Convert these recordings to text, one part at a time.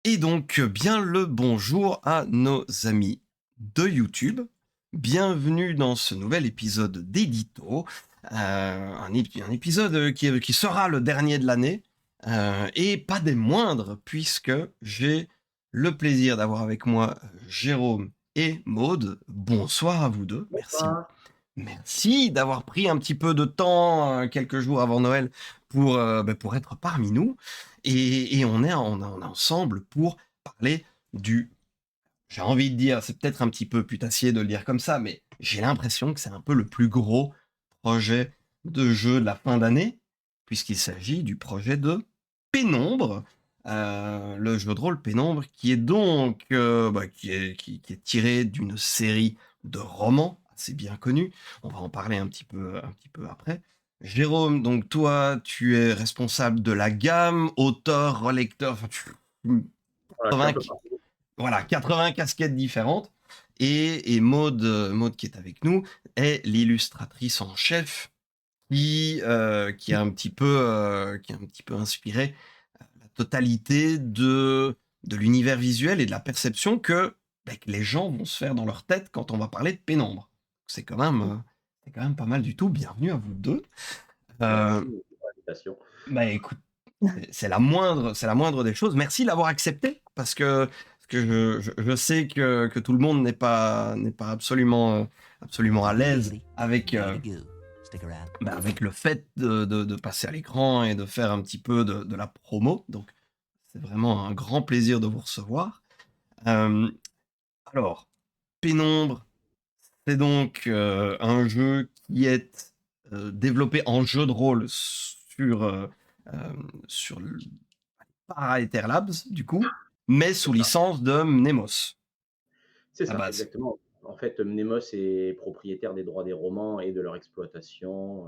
Et donc, bien le bonjour à nos amis de YouTube. Bienvenue dans ce nouvel épisode d'Édito. Un épisode qui sera le dernier de l'année. Et pas des moindres, puisque j'ai le plaisir d'avoir avec moi Jérôme et Maude. Bonsoir à vous deux. Merci. Bonsoir. Merci d'avoir pris un petit peu de temps, quelques jours avant Noël, pour être parmi nous. Et on est ensemble pour parler du... J'ai envie de dire, c'est peut-être un petit peu putassier de le dire comme ça, mais j'ai l'impression que c'est un peu le plus gros projet de jeu de la fin d'année, puisqu'il s'agit du projet de Pénombre, le jeu de rôle Pénombre, qui est donc qui est tiré d'une série de romans assez bien connus. On va en parler un petit peu après. Jérôme, donc toi, tu es responsable de la gamme, auteur, relecteur, enfin, Voilà, je suis un 80, peu partout. voilà, 80 casquettes différentes. Et Maude, Maude qui est avec nous, est l'illustratrice en chef qui a un petit peu inspiré la totalité de l'univers visuel et de la perception que les gens vont se faire dans leur tête quand on va parler de Pénombre. C'est quand même pas mal du tout. Bienvenue à vous deux. Euh, Merci pour l'invitation. Écoute, c'est la moindre des choses. Merci d'avoir accepté parce que je sais que tout le monde n'est pas absolument à l'aise avec, avec le fait de passer à l'écran et de faire un petit peu de la promo. Donc, c'est vraiment un grand plaisir de vous recevoir. Euh, alors, Pénombre, c'est donc un jeu qui est développé en jeu de rôle euh, sur Para-Ether Labs, du coup, mais C'est sous ça. licence de Mnemos, C'est à la ça, base. exactement. En fait, Mnemos est propriétaire des droits des romans et de leur exploitation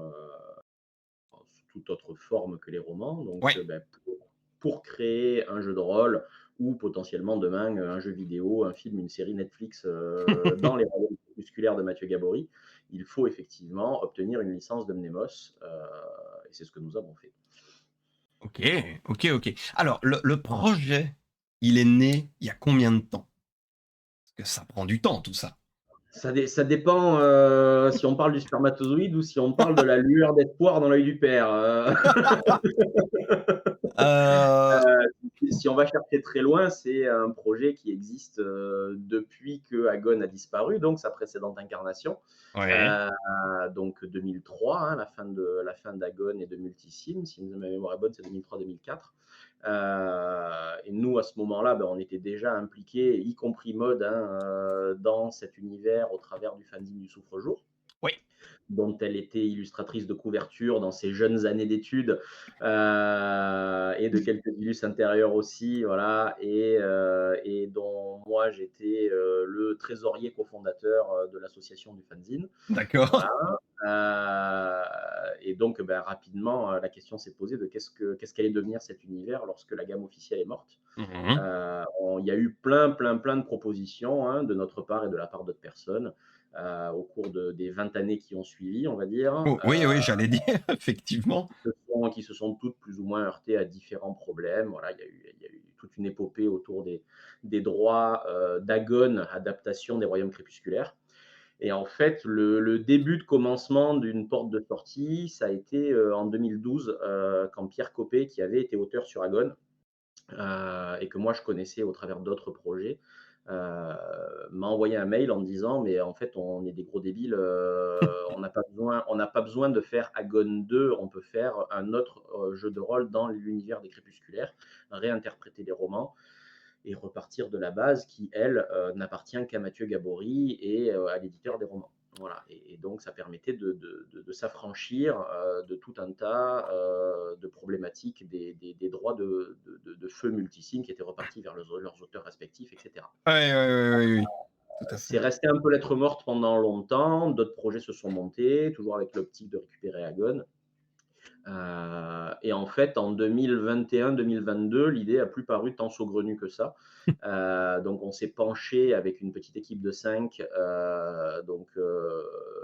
sous toute autre forme que les romans. Donc, Ouais. pour créer un jeu de rôle ou potentiellement demain un jeu vidéo, un film, une série Netflix dans les royaumes crépusculaires de Mathieu Gabory, il faut effectivement obtenir une licence de Mnemos. Et c'est ce que nous avons fait. Ok, ok. Alors, le projet, il est né il y a combien de temps? Parce que ça prend du temps, tout ça. Ça dépend, si on parle du spermatozoïde ou si on parle de la lueur d'espoir dans l'œil du père. Euh, Si on va chercher très loin, c'est un projet qui existe, depuis que Agon a disparu, donc sa précédente incarnation. ouais. Heu, donc 2003, hein, la fin d'Agon et de Multisim, si ma mémoire est bonne, c'est 2003-2004. Et nous, à ce moment-là, on était déjà impliqués, y compris Mode, hein, dans cet univers au travers du fanzine du Souffre-Jour, Oui. dont elle était illustratrice de couverture dans ses jeunes années d'études, et de quelques illus intérieurs aussi, voilà, et dont moi j'étais le trésorier cofondateur de l'association du fanzine. Voilà. D'accord. Et donc, rapidement, la question s'est posée de qu'est-ce qu'allait devenir cet univers lorsque la gamme officielle est morte. Mhm. Il y a eu plein de propositions, hein, de notre part et de la part d'autres personnes, au cours des 20 années qui ont suivi, on va dire, Oh, oui, oui, j'allais dire, effectivement. qui se sont toutes plus ou moins heurtées à différents problèmes. Voilà, il y a eu toute une épopée autour des droits d'Agon, adaptation des royaumes crépusculaires. Et en fait, le début de commencement d'une porte de sortie, ça a été en 2012, quand Pierre Coppée, qui avait été auteur sur Agon, et que moi je connaissais au travers d'autres projets, heu, m'a envoyé un mail en me disant: «Mais en fait, on est des gros débiles, on n'a pas besoin de faire Agon 2, on peut faire un autre jeu de rôle dans l'univers des crépusculaires, réinterpréter les romans et repartir de la base qui, elle, n'appartient qu'à Mathieu Gabory et à l'éditeur des romans. Voilà, et donc ça permettait de s'affranchir de tout un tas de problématiques des droits de feu Multisim qui étaient repartis vers leurs auteurs respectifs, etc. Oui, oui, oui, oui, oui. Tout à fait. C'est resté un peu lettre morte pendant longtemps, d'autres projets se sont montés, toujours avec l'optique de récupérer Agon. Et en fait, en 2021-2022, l'idée a plus paru tant saugrenue que ça. Donc on s'est penché avec une petite équipe de 5,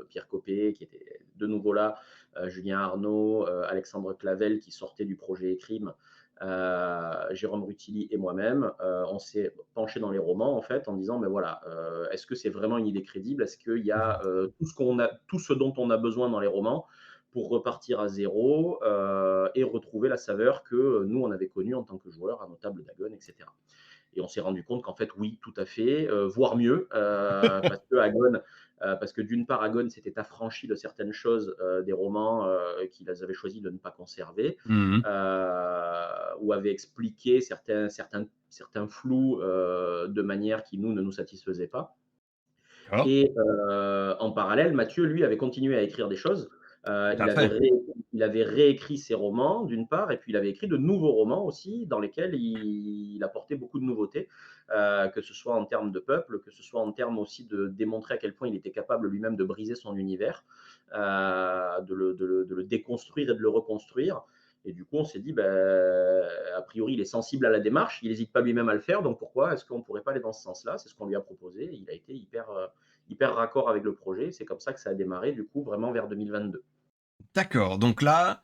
Pierre Coppée qui était de nouveau là, Julien Arnaud, Alexandre Clavel qui sortait du projet Écrime, Jérôme Rutili et moi-même, on s'est penché dans les romans en fait en disant: «Mais voilà, est-ce que c'est vraiment une idée crédible? Est-ce qu'il y a, tout ce dont on a besoin dans les romans pour repartir à zéro et retrouver la saveur que, nous on avait connue en tant que joueurs à nos tables d'Agon et cetera?» Et on s'est rendu compte qu'en fait, oui, tout à fait, voire mieux, parce que d'une part, Agon s'était affranchi de certaines choses des romans qu'ils avaient choisi de ne pas conserver, Mmh. ou avait expliqué certains flous de manière qui, nous, ne nous satisfaisaient pas. D'accord. Et en parallèle, Mathieu, lui, avait continué à écrire des choses. Tout à fait. Il avait réécrit ses romans, d'une part, et puis il avait écrit de nouveaux romans aussi, dans lesquels il apportait beaucoup de nouveautés, que ce soit en termes de peuple, que ce soit en termes aussi de démontrer à quel point il était capable lui-même de briser son univers, de le déconstruire et de le reconstruire. Et du coup, on s'est dit, ben, a priori, il est sensible à la démarche, il n'hésite pas lui-même à le faire, donc pourquoi est-ce qu'on ne pourrait pas aller dans ce sens-là? C'est ce qu'on lui a proposé, et il a été hyper raccord avec le projet. C'est comme ça que ça a démarré, du coup, vraiment vers 2022. D'accord, donc là,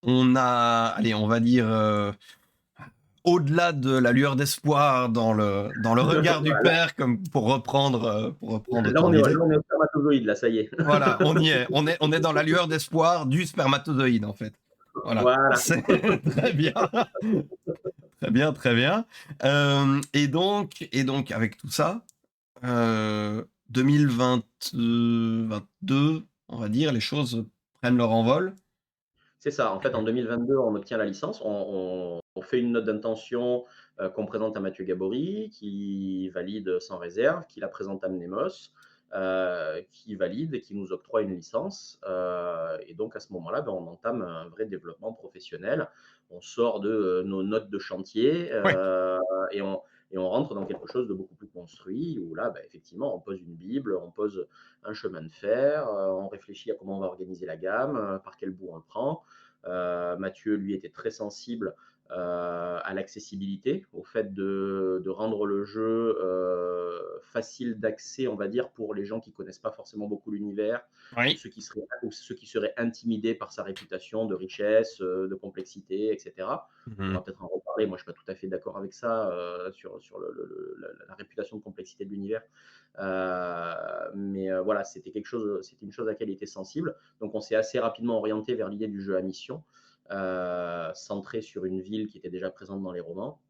on a, allez, on va dire, au-delà de la lueur d'espoir dans le regard du Voilà. père, comme pour reprendre Là, ton idée. on est au spermatozoïde, là, ça y est. Voilà, on y est. On est dans la lueur d'espoir du spermatozoïde, en fait. Voilà. Voilà. C'est très bien. Très bien, très bien. Et donc, avec tout ça, 2022, on va dire, les choses prennent leur envol. C'est ça. En fait, en 2022, on obtient la licence. On fait une note d'intention qu'on présente à Mathieu Gabory, qui valide sans réserve, qui la présente à Mnemos, qui valide et qui nous octroie une licence. Et donc, à ce moment-là, ben, on entame un vrai développement professionnel. On sort de nos notes de chantier Ouais. et, on, et on rentre dans quelque chose de beaucoup plus construit, où là, ben, effectivement, on pose une Bible, on pose un chemin de fer, on réfléchit à comment on va organiser la gamme, par quel bout on le prend. Mathieu, lui, était très sensible à l'accessibilité, au fait de rendre le jeu facile d'accès, on va dire, pour les gens qui ne connaissent pas forcément beaucoup l'univers, Oui. ou ceux qui seraient intimidés par sa réputation de richesse, de complexité, etc. On Mmh. va peut-être en reparler. Moi, je ne suis pas tout à fait d'accord avec ça sur la réputation de complexité de l'univers. Mais voilà, c'était une chose à laquelle il était sensible. Donc, on s'est assez rapidement orienté vers l'idée du jeu à mission, centré sur une ville qui était déjà présente dans les romans,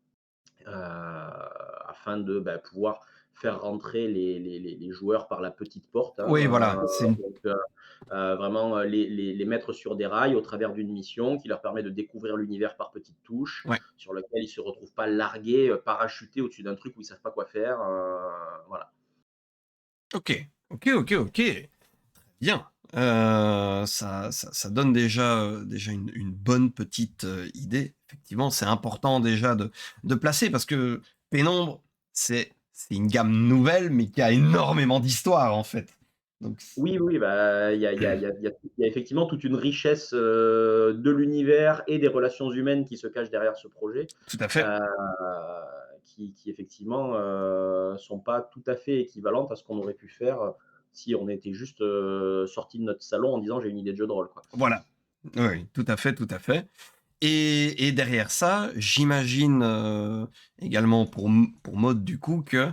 afin de pouvoir faire rentrer les joueurs par la petite porte, Oui, hein, voilà, c'est une donc, vraiment les mettre sur des rails au travers d'une mission qui leur permet de découvrir l'univers par petites touches, ouais. sur lequel ils ne se retrouvent pas largués, parachutés au-dessus d'un truc où ils ne savent pas quoi faire. Voilà. OK. OK, OK, OK. Bien. Ça donne déjà, déjà une bonne petite, idée. Effectivement, c'est important déjà de placer parce que Pénombre, c'est une gamme nouvelle, mais qui a énormément d'histoire, en fait. Donc c Oui, oui, bah, il y a effectivement toute une richesse, de l'univers et des relations humaines qui se cachent derrière ce projet, tout à fait. heu, qui effectivement, sont pas tout à fait équivalentes à ce qu'on aurait pu faire, si on était juste, sortis de notre salon en disant: «J'ai une idée de jeu de rôle», quoi. Voilà. Oui, tout à fait, tout à fait. Et derrière ça, j'imagine, également pour Maud du coup que,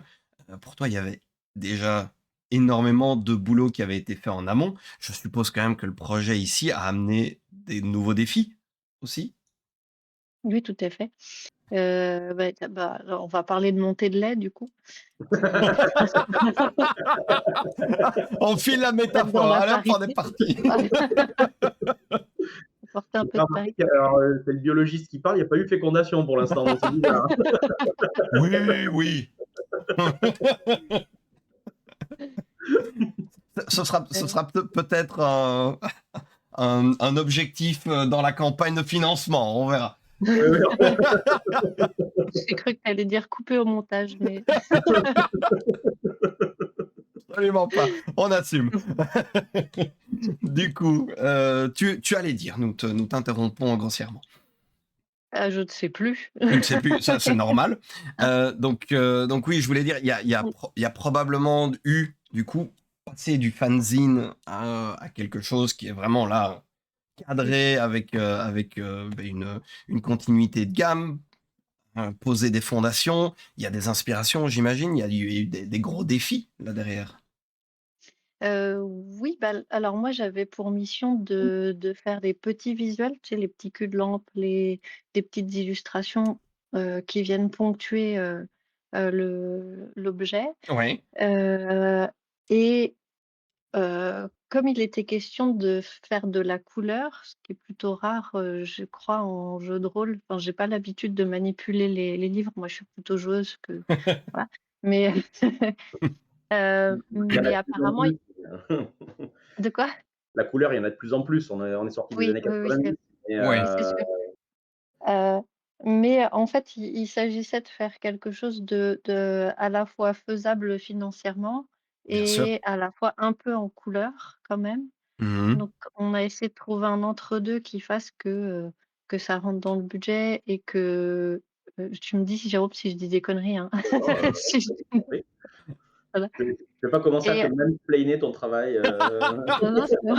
pour toi, il y avait déjà énormément de boulot qui avait été fait en amont. Je suppose quand même que le projet ici a amené des nouveaux défis aussi? Oui, tout à fait. Alors on va parler de montée de lait du coup. On file la Même dans métaphore, la allez hop, on est parité. parti. Apporter un J'ai peu de remarqué que parité. alors, c'est le biologiste qui parle, il y a pas eu de fécondation pour l'instant, donc c'est bizarre, hein. Oui, oui. Ce Heu, sera peut-être un objectif, dans la campagne de financement, on verra. Oui, oui. j'ai cru que tu allais dire couper au montage, mais Absolument pas, on assume. Du coup, tu allais dire, nous t'interrompons grossièrement. je ne sais plus. Tu ne sais plus, ça c'est normal. Donc oui, je voulais dire, il y a probablement eu, du coup, passer du fanzine à quelque chose qui est vraiment là, cadré avec, une continuité de gamme, poser des fondations. Il y a des inspirations, j'imagine. Il y a eu des gros défis là derrière. Oui, bah, alors moi, j'avais pour mission de faire des petits visuels, tu sais, les petits culs de lampe, les des petites illustrations, qui viennent ponctuer, l'objet, Ouais, heu et comme il était question de faire de la couleur, ce qui est plutôt rare, je crois en jeu de rôle, enfin, j'ai pas l'habitude de manipuler les livres, moi je suis plutôt joueuse que voilà, mais Il y en a mais de plus en apparemment il plus. de quoi? La couleur, il y en a de plus en plus. On est sorti des Oui, années oui, oui, 90 et ouais. c'est sûr. Heu, mais en fait, il s'agissait de faire quelque chose de à la fois faisable financièrement Bien sûr. et à la fois un peu en couleur quand même. Mmh. Donc on a essayé de trouver un entre-deux qui fasse que ça rentre dans le budget et que, tu me dis si Jérôme, si je dis des conneries, hein. Non, Si je oui. voilà Je vais pas commencer à te et mansplainer ton travail. non, non, c'est bon.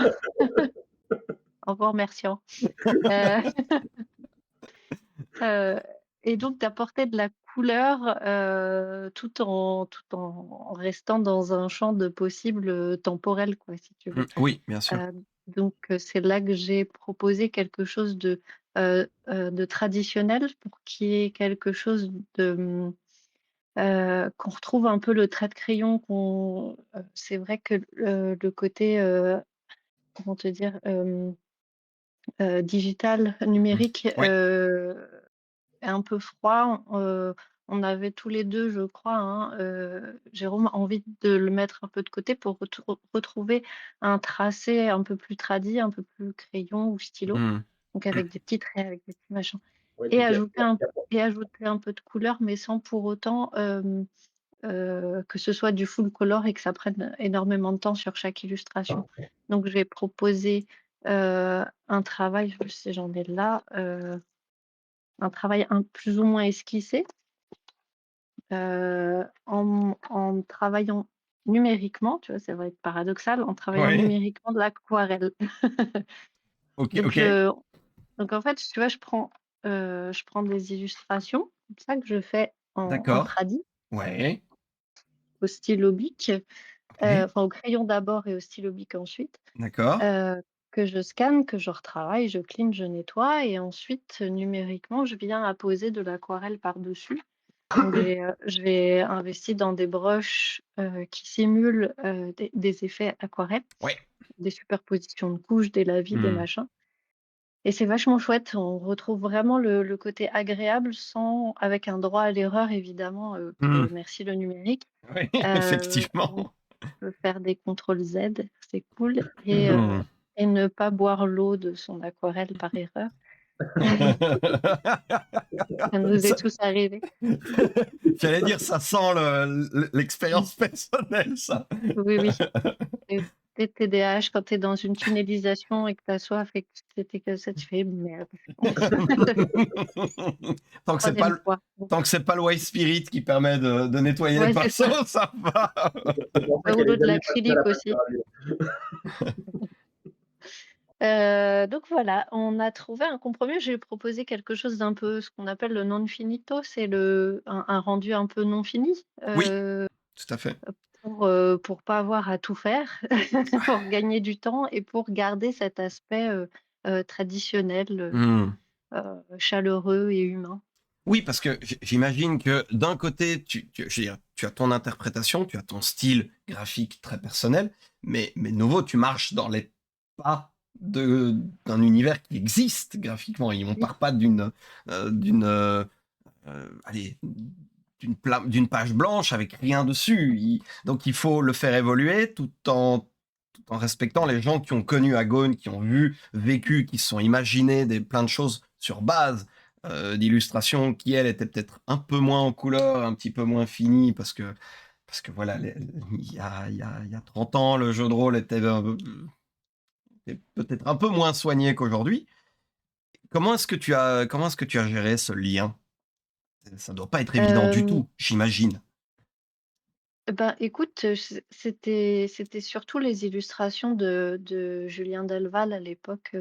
En vous remerciant. Heu Heu et donc d'apporter de la couleur, tout en restant dans un champ de possibles, temporel quoi, si tu veux. Oui, bien sûr. Donc c'est là que j'ai proposé quelque chose de traditionnel pour qu'il y ait quelque chose qu'on retrouve un peu le trait de crayon c'est vrai que le côté, comment te dire? Digital, Mmh. numérique, Ouais. est un peu froid. On avait tous les 2, je crois, hein, Jérôme, envie de le mettre un peu de côté pour retrouver un tracé un peu plus tradi, un peu plus crayon ou stylo, Mmh. donc avec des petits traits, avec des petits machins Ouais, et puis ajouter un peu de couleur, mais sans pour autant, que ce soit du full color et que ça prenne énormément de temps sur chaque illustration. Donc j'ai proposé, un travail, je sais j'en ai là, un travail plus ou moins esquissé, en travaillant numériquement, tu vois? Ça va être paradoxal, en travaillant Ouais. numériquement de l'aquarelle. OK, Donc OK. je donc en fait, tu vois, je prends des illustrations comme ça que je fais en D'accord. tradi, Ouais. au stylo bic, OK. enfin au crayon d'abord et au stylo bic ensuite, D'accord. heu, que je scanne, que je retravaille, je clean, je nettoie et ensuite, numériquement, je viens apposer de l'aquarelle par-dessus. Donc j'ai investi dans des brushes, qui simulent, des effets aquarelles, Ouais. des superpositions de couches, des lavis, des Mmh. machins et c'est vachement chouette. On retrouve vraiment le côté agréable sans avec un droit à l'erreur évidemment, Mmh. merci le numérique. Oui, On effectivement. peut faire des contrôles Z, c'est cool Mmh. et ne pas boire l'eau de son aquarelle par erreur. Ça nous est Ça tous arrivé. j'allais dire, ça sent Mmh. l'expérience personnelle, ça. Oui, oui. Et tes TDAH, quand tu es dans une tunnelisation et que tu as soif et que tu que ça, tu fais: «Merde». Tant que c'est pas 3e le fois. Bon. tant que c'est pas le white spirit qui permet de nettoyer les Ouais, c'est ça. pinceaux, ça va. c'est pour ça Ou qu'elle l'eau est de jamais passée à la l'acrylique peinture aussi. à l'huile. Donc voilà, on a trouvé un compromis. J'ai proposé quelque chose d'un peu ce qu'on appelle le non finito, c'est un rendu un peu non fini, Oui, tout à fait. pour pas avoir à tout faire, pour gagner du temps et pour garder cet aspect, traditionnel, Mmh. chaleureux et humain. Oui, parce que j'imagine que d'un côté, je veux dire, tu as ton interprétation, tu as ton style graphique très personnel, mais de nouveau, tu marches dans les pas d'un univers qui existe graphiquement. Et on Oui. part pas allez, d'une page blanche avec rien dessus. Donc il faut le faire évoluer tout en respectant les gens qui ont connu Agone, qui ont vu, vécu, qui se sont imaginés plein de choses sur base d'illustrations qui, elles, étaient peut-être un peu moins en couleur, un petit peu moins finies, parce que voilà, il y a 30 ans, le jeu de rôle était peut-être un peu moins soigné qu'aujourd'hui. Comment est-ce que tu as géré ce lien? Ça doit pas être évident du Hem, tout, j'imagine. Bah, écoute, c'était surtout les illustrations de Julien Delval à l'époque,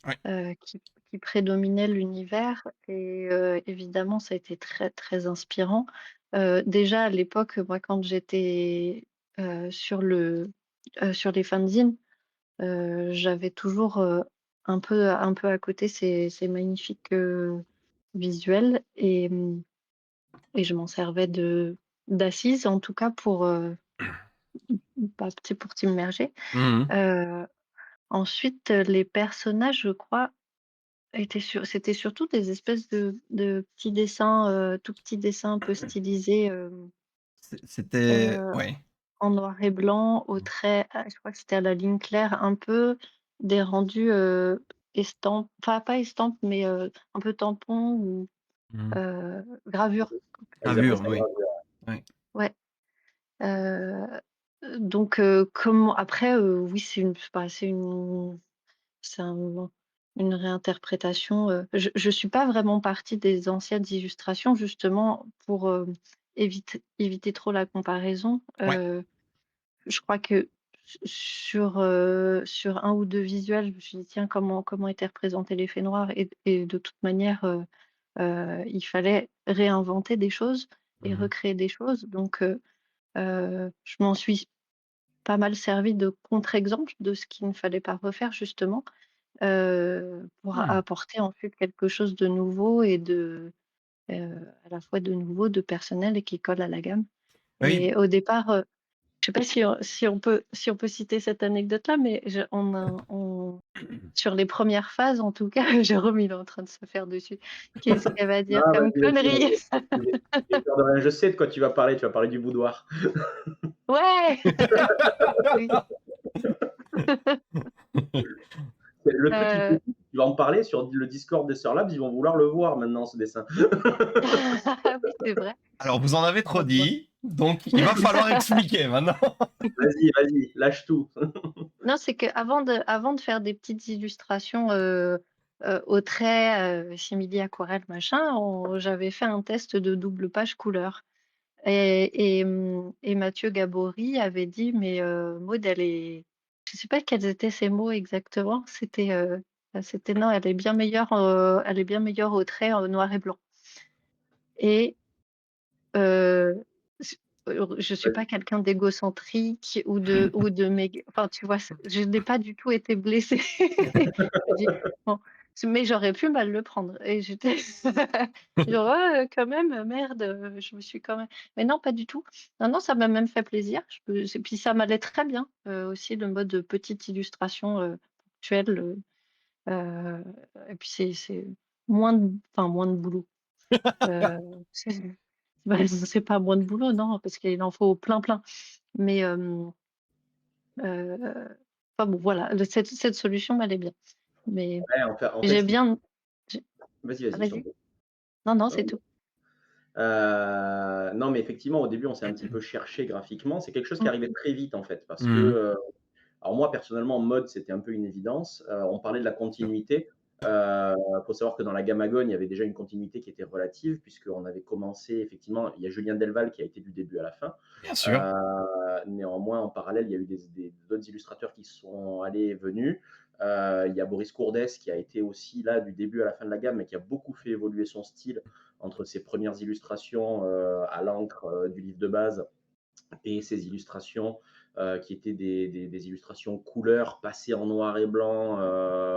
Ouais. qui prédominait l'univers et évidemment ça a été très, très inspirant. Déjà à l'époque, moi quand j'étais, sur les fanzines, j'avais toujours, un peu à côté ces magnifiques, visuels et je m'en servais d'assise en tout cas pour, bah, tu sais, pour t'immerger. Mmh. Heu, Ensuite, les personnages, je crois, c'était surtout des espèces de petits dessins, tout petits dessins un peu stylisés, C'était heu, ouais. en noir et blanc, au trait, je crois que c'était à la ligne claire, un peu des rendus, estampes, enfin pas estampes, mais un peu tampon ou Mmh. gravure. Ils appelaient Gravure, ça oui. gravure. Ouais. Ouais, heu, donc comment après, oui, c'est une réinterprétation, je suis pas vraiment partie des anciennes illustrations justement pour, éviter trop la comparaison. Ouais. Je crois que sur un ou 2 visuels, je me suis dit: «Tiens, comment étaient représentés les faits noirs?» Et de toute manière, il fallait réinventer des choses et Mmh. recréer des choses donc je m'en suis pas mal servie de contre-exemple de ce qu'il ne fallait pas refaire justement. Pour Mmh. apporter ensuite quelque chose de nouveau et à la fois de nouveau, de personnel et qui colle à la gamme. Oui. Et au départ, je sais pas si on peut citer cette anecdote-là, mais sur les premières phases en tout cas, Jérôme il est en train de se faire dessus. Qu'est-ce qu'elle va Non, dire comme vas-y, connerie? vas-y, j'ai peur de rien. Je sais de quoi tu vas parler du boudoir. Ouais! Oui, Le truc qui me fait heu, tilt, tu vas en parler sur le Discord des Sœurs Labs, ils vont vouloir le voir maintenant ce dessin. oui, c'est vrai. Alors vous en avez trop On voit. dit, donc il va falloir expliquer maintenant. Vas-y, vas-y, lâche tout. Non, c'est qu'avant de faire des petites illustrations, au trait, simili aquarelle machin, j'avais fait un test de double page couleur et Mathieu Gabory avait dit: «Mais Maud elle est» je sais pas quels étaient ses mots exactement, c'était: «Non, elle est bien meilleure au trait en noir et blanc» et Heu, j je suis pas Vas-y. quelqu'un d'égocentrique ou de enfin, tu vois? Je n'ai pas du tout été blessée. Je dis: «Bon», mais j'aurais pu mal le prendre et j'étais genre: «Ouais, quand même, merde, je me suis quand même» mais non, pas du tout. Non, non, ça m'a même fait plaisir. Je peux c'est puis ça m'allait très bien, aussi le mode petite illustration, ponctuelle, heu et puis c'est moins de boulot. Heu, c'est bah, c'est pas moins de boulot, non, parce qu'il en faut plein, plein. Mais enfin bon, voilà, cette solution m'allait bien. Mais Ouais, en fait, j'ai ce qui bien j'ai vas-y, ah vas-y, je t'en vas-y. prie. Non, non, c'est Non, tout. non, mais effectivement, au début, on s'est un petit peu cherché graphiquement. C'est quelque chose qui Mmh, arrivait très vite, en fait, parce que, Mmh. alors moi, personnellement, mode, c'était un peu une évidence. On parlait de la Sûr. continuité. Il faut savoir que dans la gamme Agon, il y avait déjà une continuité qui était relative, puisqu'on avait commencé effectivement, il y a Julien Delval qui a été du début à la fin. Bien sûr. Néanmoins, en parallèle, il y a eu d'autres illustrateurs qui sont allés et venus. Il y a Boris Courdès qui a été aussi là du début à la fin de la gamme, mais qui a beaucoup fait évoluer son style entre ses premières illustrations à l'encre du livre de base et ses illustrations qui étaient des illustrations couleurs passées en noir et blanc,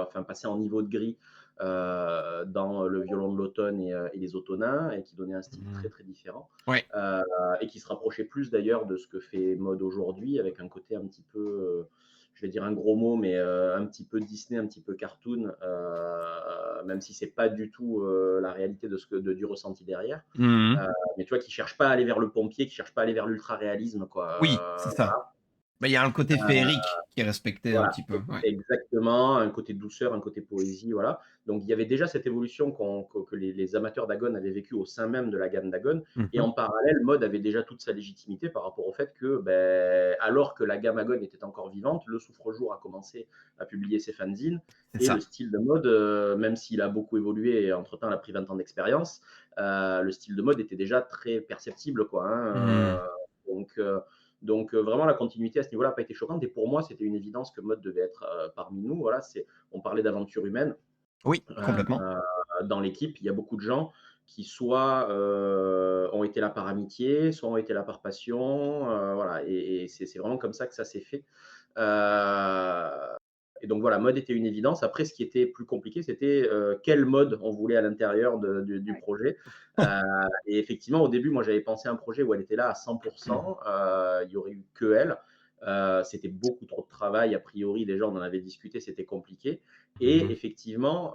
enfin passées en niveau de gris dans le violon de l'automne et les automnins, et qui donnaient un style Mmh. très très différent. Ouais. Euh, et qui se rapprochait plus d'ailleurs de ce que fait Mode aujourd'hui, avec un côté un petit peu, je vais dire un gros mot, mais un petit peu Disney, un petit peu cartoon, même si c'est pas du tout la réalité du ressenti derrière. Mmh. Euh, mais tu vois, qui cherche pas à aller vers le pompier, qui cherche pas à aller vers l'ultra réalisme, quoi. Oui, c'est ça. Voilà. Bah, il y a un côté féerique qui est respecté un Voilà, petit peu, ouais. exactement, un côté douceur, un côté poésie, voilà. Donc il y avait déjà cette évolution que les amateurs d'Agon avaient vécu au sein même de la gamme d'Agon, Mmh et mh. en parallèle, Mode avait déjà toute sa légitimité par rapport au fait que, alors que la gamme Agon était encore vivante, le Souffre-Jour a commencé à publier ses fanzines, C'est et le ça. style de Mode, même s'il a beaucoup évolué et entre-temps, il a pris 20 ans d'expérience, le style de Mode était déjà très perceptible, quoi, hein, Mmh. donc heu vraiment la continuité à ce niveau-là n'a pas été choquante, et pour moi, c'était une évidence que Mode devait être parmi nous. Voilà, on parlait d'aventure humaine. Oui, Heu, complètement. dans l'équipe, il y a beaucoup de gens qui soit, ont été là par amitié, soit ont été là par passion, voilà et c'est vraiment comme ça que ça s'est fait. Heu et donc voilà, mode était une évidence. Après ce qui était plus compliqué, c'était, quel mode on voulait à l'intérieur du Ouais. projet. Heu et effectivement, au début, moi, j'avais pensé à un projet où elle était là à 100 il y aurait eu que elle. C'était beaucoup trop de travail a priori, déjà, on en avait discuté, c'était compliqué et Mmh. effectivement,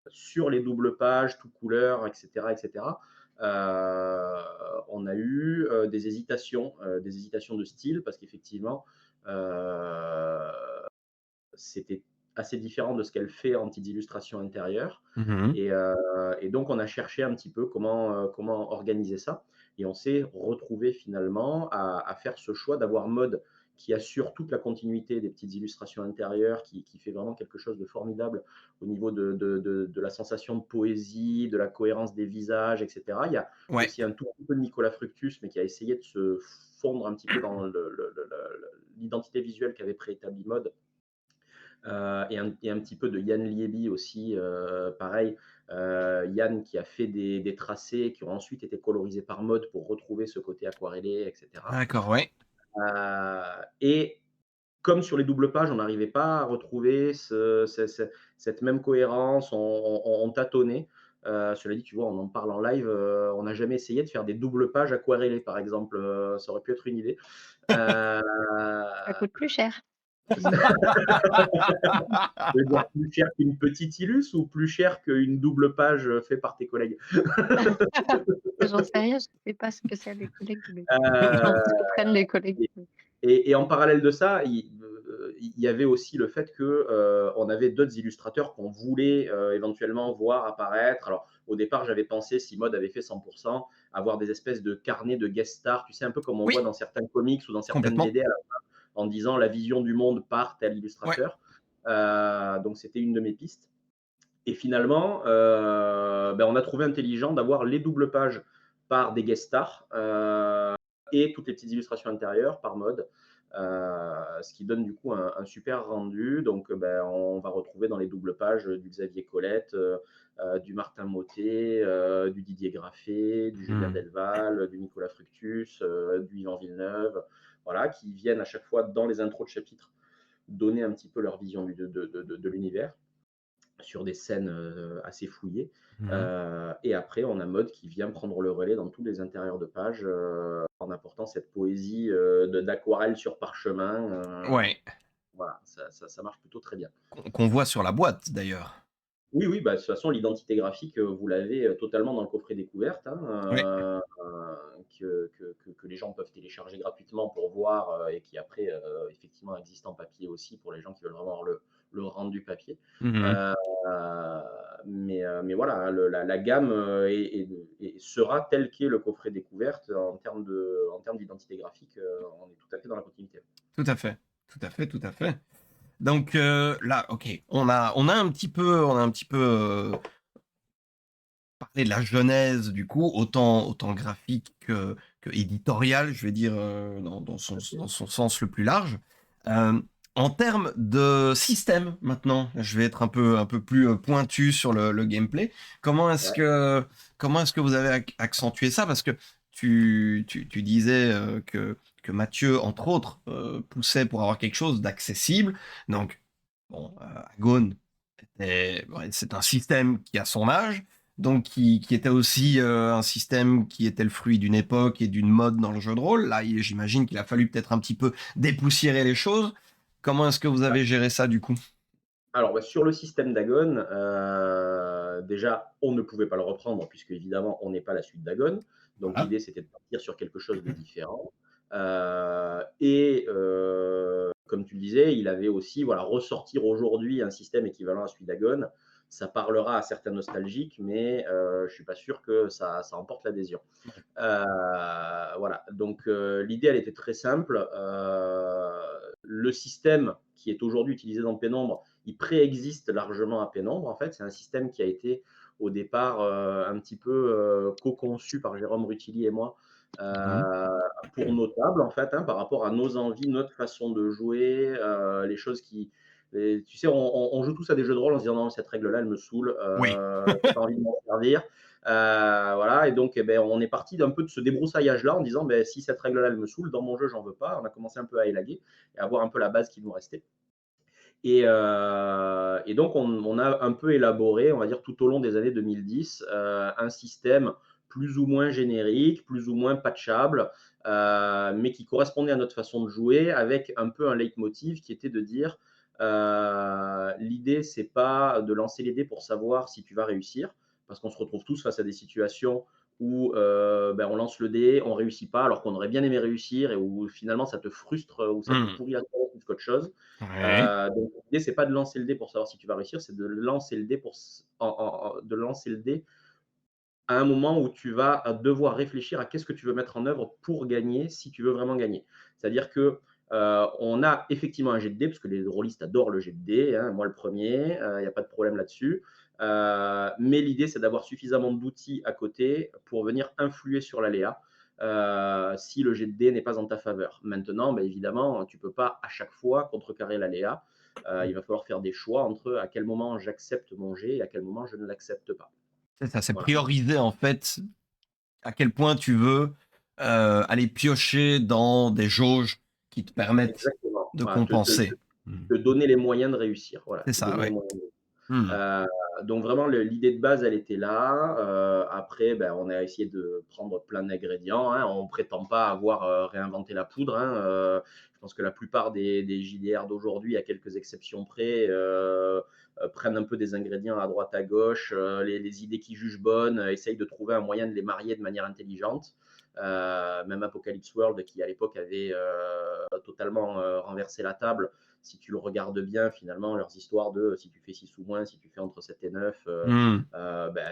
sur les doubles pages, tout couleur et cetera, on a eu, des hésitations de style parce qu'effectivement, heu, c'était assez différent de ce qu'elle fait en petites illustrations intérieures Mmh. et donc on a cherché un petit peu comment organiser ça et on s'est retrouvé finalement à faire ce choix d'avoir Maude qui assure toute la continuité des petites illustrations intérieures, qui fait vraiment quelque chose de formidable au niveau de la sensation de poésie, de la cohérence des visages et cetera. Il y a Ouais. aussi un tout petit peu de Nicolas Fructus, mais qui a essayé de se fondre un petit peu dans l'identité visuelle qu'avait préétablie Maude et un petit peu de Yann Liébi aussi, pareil. Yann qui a fait des tracés qui ont ensuite été colorisés par mode pour retrouver ce côté aquarellé, et cetera. D'accord, ouais. Et comme sur les doubles pages, on n'arrivait pas à retrouver cette même cohérence, on tâtonnait. Cela dit, tu vois, on en parle en live, on n'a jamais essayé de faire des doubles pages aquarellées, par exemple, ça aurait pu être une idée. Heu Ça coûte plus cher. Tu veux dire plus cher qu'une petite illus ou plus cher qu'une double page, faite par tes collègues? J'en sais rien, je sais pas ce que c'est les collègues, mais j'en Heu ce que prennent les collègues. et et en parallèle de ça, il y avait aussi le fait que, on avait d'autres illustrateurs qu'on voulait, éventuellement voir apparaître. Alors, au départ, j'avais pensé, si Maude avait fait 100 avoir des espèces de carnets de guest stars, tu sais, un peu comme on voit Oui, dans certains comics ou dans certaines complètement. BD en disant la vision du monde par tel Ouais. illustrateur. Donc c'était une de mes pistes. Et finalement, on a trouvé intelligent d'avoir les doubles pages par des guest stars, et toutes les petites illustrations intérieures par mode, ce qui donne du coup un super rendu. Donc, on va retrouver dans les doubles pages, du Xavier Colette, du Martin Mottet, du Didier Graffé, du Julien Mmh. Delval, du Nicolas Fructus, du Yvan Villeneuve, voilà, qui viennent à chaque fois dans les intros de chapitres donner un petit peu leur vision de l'univers sur des scènes, assez fouillées. Mmh. Et après, on a Maude qui vient prendre le relais dans tous les intérieurs de page, en apportant cette poésie, d'aquarelle sur parchemin, Ouais, voilà, ça marche plutôt très bien. qu'on voit sur la boîte d'ailleurs. Oui, oui, bah, de toute façon, l'identité graphique, vous l'avez, totalement dans le coffret découverte, Ouais. hein, que les gens peuvent télécharger gratuitement pour voir, et qui après, effectivement existe en papier aussi pour les gens qui veulent vraiment avoir le rendu papier. Mmh. Heu, mais voilà, hein, la gamme, sera tel qu'est le coffret découverte en termes d'identité graphique, on est tout à fait dans la continuité. Tout à fait. Tout à fait, tout à fait. Donc, là, OK, on a un petit peu, parlé de la genèse du coup, autant graphique que éditorial, je vais dire, dans son sens le plus large. Hem, En termes de système maintenant, je vais être un peu plus, pointu sur le gameplay. Comment est-ce Ouais. que comment est-ce que vous avez accentué ça? Parce que tu disais, que Mathieu, entre autres, poussait pour avoir quelque chose d'accessible. Donc bon, Agone ouais, c'est un système qui a son âge, donc qui était aussi, un système qui était le fruit d'une époque et d'une mode dans le jeu de rôle. Là, j'imagine qu'il a fallu peut-être un petit peu dépoussiérer les choses. Comment est-ce que vous avez géré ça du coup? Alors, sur le système Dagon, déjà, on ne pouvait pas le reprendre puisque évidemment, on n'est pas la suite Dagon. Donc Voilà. l'idée, c'était de partir sur quelque chose de différent. Comme tu le disais, il avait aussi, voilà, ressortir aujourd'hui un système équivalent à celui Dagon. Ça parlera à certains nostalgiques, mais je suis pas sûr que ça emporte l'adhésion. Ouais. Voilà, donc l'idée, elle était très simple. Le système qui est aujourd'hui utilisé dans Pénombre, il préexiste largement à Pénombre, en fait. C'est un système qui a été au départ, un petit peu, co-conçu par Jérôme Rutilly et moi, Mmh. heu, pour nos tables, en fait, hein, par rapport à nos envies, notre façon de jouer, les choses Et tu sais, on joue tous à des jeux de rôle en se disant: «Non, cette règle-là, elle me saoule, Oui. j'ai pas envie de m'en servir». Voilà et donc eh beh, on est parti d'un peu de ce débroussaillage-là en disant: «Beh, si cette règle-là, elle me saoule, dans mon jeu, j'en veux pas». On a commencé un peu à élaguer et à voir un peu la base qui nous restait. Et donc on a un peu élaboré, on va dire tout au long des années 2010, un système plus ou moins générique, plus ou moins patchable, mais qui correspondait à notre façon de jouer avec un peu un leitmotiv qui était de dire, l'idée c'est pas de lancer les dés pour savoir si tu vas réussir, parce qu'on se retrouve tous face à des situations où, on lance le dé, on réussit pas alors qu'on aurait bien aimé réussir et où finalement ça te frustre, ou ça te Mmh. pourrit la soirée plus qu'autre chose. Ouais. Donc l'idée, c'est pas de lancer le dé pour savoir si tu vas réussir, c'est de lancer le dé de lancer le dé à un moment où tu vas devoir réfléchir à qu'est-ce que tu veux mettre en œuvre pour gagner, si tu veux vraiment gagner. C'est-à-dire que, on a effectivement un jet de dés, parce que les rôlistes adorent le jet de dés, hein, moi le premier, il y a pas de problème là-dessus. Mais l'idée, c'est d'avoir suffisamment d'outils à côté pour venir influer sur l'aléa, si le jet de dés n'est pas en ta faveur. Maintenant, évidemment, tu peux pas à chaque fois contrecarrer l'aléa. Il va falloir faire des choix entre à quel moment j'accepte mon jet et à quel moment je ne l'accepte pas. C'est ça, c'est Voilà. prioriser, en fait, à quel point tu veux, aller piocher dans des jauges qui te permettent Exactement. de Voilà, compenser. Mmh. te donner les moyens de réussir. Voilà, C'est te ça, donner les ouais. moyens de Mmh. donc vraiment l'idée de base, elle était là. Après, on a essayé de prendre plein d'ingrédients, hein. On prétend pas avoir, réinventé la poudre, hein. Je pense que la plupart des JDR d'aujourd'hui, à quelques exceptions près, prennent un peu des ingrédients à droite à gauche, les idées qui jugent bonnes, essayent de trouver un moyen de les marier de manière intelligente. Même Apocalypse World qui à l'époque avait, totalement, renversé la table. Si tu le regardes bien, finalement, leurs histoires de si tu fais 6 ou moins, si tu fais entre 7 et 9, Mmh.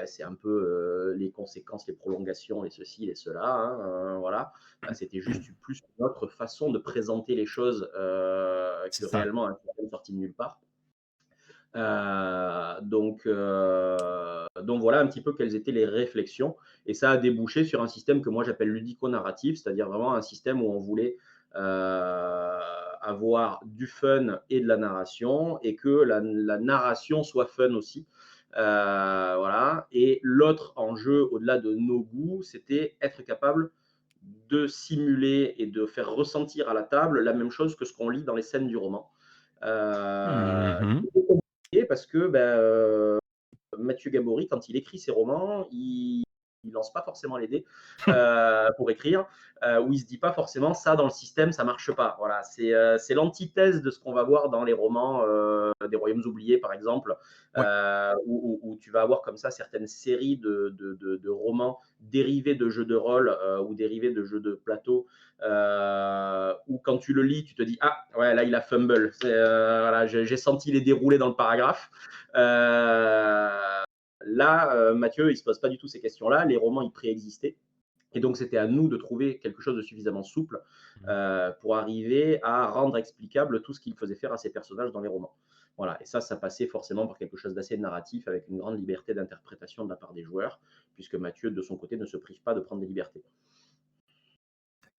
c'est un peu les conséquences, les prolongations, les ceci, les cela, hein, voilà. C'était juste plus une autre façon de présenter les choses que C'est ça. réellement un système sorti de nulle part. Donc voilà un petit peu quelles étaient les réflexions et ça a débouché sur un système que moi j'appelle ludico-narratif, c'est-à-dire vraiment un système où on voulait, avoir du fun et de la narration et que la narration soit fun aussi. Voilà et l'autre enjeu au-delà de nos goûts, c'était être capable de simuler et de faire ressentir à la table la même chose que ce qu'on lit dans les scènes du roman. Mmh mh. Parce que, Mathieu Gabory, quand il écrit ses romans, il lance pas forcément les dés, pour écrire, ou il se dit pas forcément: «Ça, dans le système, ça marche pas». Voilà, c'est l'antithèse de ce qu'on va voir dans les romans, des Royaumes oubliés, par exemple, Ouais. où tu vas avoir comme ça certaines séries de romans dérivés de jeux de rôle, ou dérivés de jeux de plateau, où quand tu le lis, tu te dis: «Ah ouais, là, il a fumble». Voilà, j'ai senti les déroulés dans le paragraphe. Là, Mathieu, il ne se pose pas du tout ces questions-là. Les romans, ils préexistaient. Et donc, c'était à nous de trouver quelque chose de suffisamment souple Mmh. pour arriver à rendre explicable tout ce qu'il faisait faire à ses personnages dans les romans. Voilà, et ça passait forcément par quelque chose d'assez narratif, avec une grande liberté d'interprétation de la part des joueurs, puisque Mathieu, de son côté, ne se prive pas de prendre des libertés.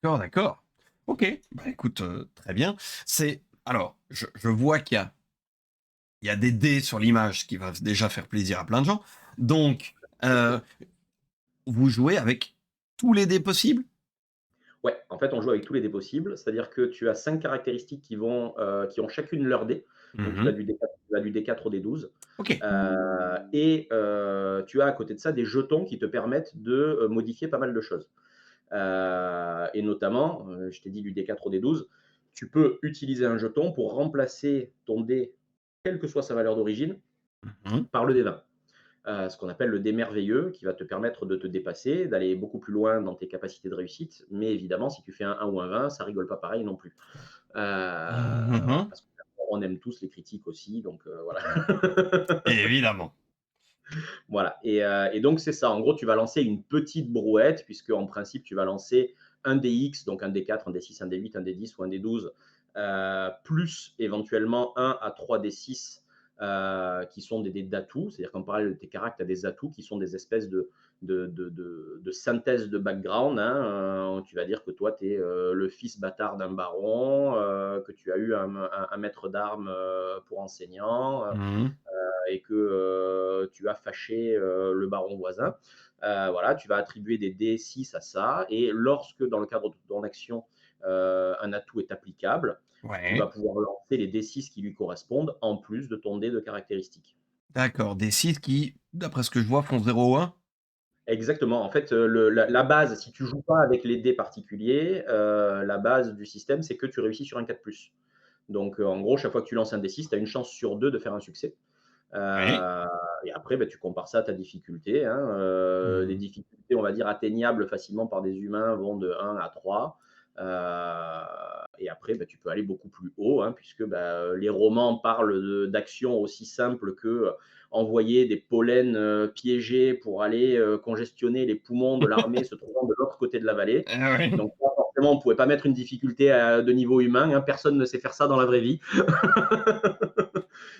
D'accord, d'accord. OK. Bah, écoute, très bien. C'est alors, je vois qu'il y a des dés sur l'image, ce qui va déjà faire plaisir à plein de gens. Donc, heu, vous jouez avec tous les dés possibles? Ouais, en fait, on joue avec tous les dés possibles, c'est-à-dire que tu as 5 caractéristiques qui ont chacune leur dé. Donc Mmh. tu vas du D4 au D12. OK. Tu as à côté de ça des jetons qui te permettent de, modifier pas mal de choses. Et notamment, je t'ai dit du D4 au D12, tu peux utiliser un jeton pour remplacer ton dé, quelle que soit sa valeur d'origine, Mmh. par le D20. Ce qu'on appelle le dé merveilleux, qui va te permettre de te dépasser, d'aller beaucoup plus loin dans tes capacités de réussite. Mais évidemment, si tu fais un 1 ou un 20, ça rigole pas pareil non plus. Voilà, Mmh. parce qu'on aime tous les critiques aussi, donc voilà. Évidemment. Voilà et donc c'est ça. En gros, tu vas lancer une petite brouette puisque en principe, tu vas lancer un DX, donc un D4, un D6, un D8, un D10 ou un D12, plus éventuellement 1 à 3 D6, qui sont des dés d'atouts. C'est-à-dire qu'en parallèle de tes caractères, tu as des atouts qui sont des espèces de synthèse de background, hein. Tu vas dire que toi, tu es le fils bâtard d'un baron, que tu as eu un maître d'armes pour enseignant, Mmh. et que tu as fâché le baron voisin. Voilà, tu vas attribuer des D6 à ça. Et lorsque, dans le cadre de ton action, un atout est applicable, tu vas Ouais. pouvoir lancer les D6 qui lui correspondent, en plus de ton dé de caractéristiques. D'accord, des sites qui, d'après ce que je vois, font 0 ou 1? Exactement. En fait, la base, si tu joues pas avec les dés particuliers, la base du système, c'est que tu réussis sur un 4+. Donc, en gros, chaque fois que tu lances un D6, tu as une chance sur 2 de faire un succès. Oui. Heu et après, bah, tu compares ça à ta difficulté, hein. Les Mmh. difficultés, on va dire, atteignables facilement par des humains vont de 1 à 3. Et après, bah, tu peux aller beaucoup plus haut, hein, puisque, bah, les romans parlent d'actions aussi simples que, envoyer des pollens, piégés pour aller, congestionner les poumons de l'armée se trouvant de l'autre côté de la vallée. Ah oui. Donc là, forcément, on pouvait pas mettre une difficulté, de niveau humain, hein. Personne ne sait faire ça dans la vraie vie.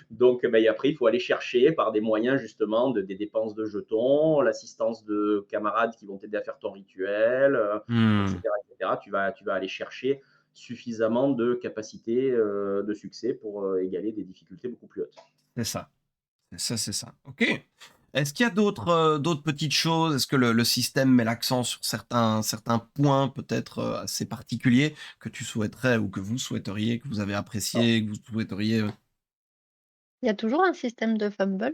Donc, bah, et après, il faut aller chercher par des moyens justement des dépenses de jetons, l'assistance de camarades qui vont t'aider à faire ton rituel, Mmh. etc., etc. Tu vas aller chercher suffisamment de capacités de succès pour égaler des difficultés beaucoup plus hautes. C'est ça. C'est ça, c'est ça. OK. Est-ce qu'il y a d'autres petites choses? Est-ce que le système met l'accent sur certains points peut-être, assez particuliers que tu souhaiterais ou que vous souhaiteriez, que vous avez apprécié, que vous souhaiteriez, Il y a toujours un système de fumble?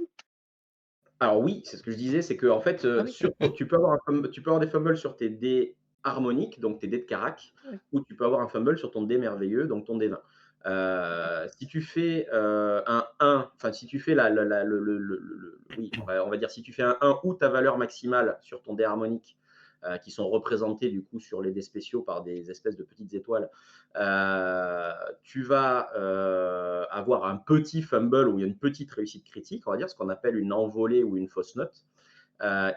Alors oui, c'est ce que je disais, c'est qu'en fait, Ah oui, tu peux avoir des fumbles sur tes dés harmoniques, donc tes dés de carac, oui, ou tu peux avoir un fumble sur ton dé merveilleux, donc ton dé 20. d'accord. Si tu fais, un 1, enfin si tu fais la le oui, on va dire si tu fais un 1 ou ta valeur maximale sur ton dé harmonique, qui sont représentés du coup sur les dés spéciaux par des espèces de petites étoiles, tu vas, avoir un petit fumble ou une petite réussite critique, on va dire, ce qu'on appelle une envolée ou une fausse note.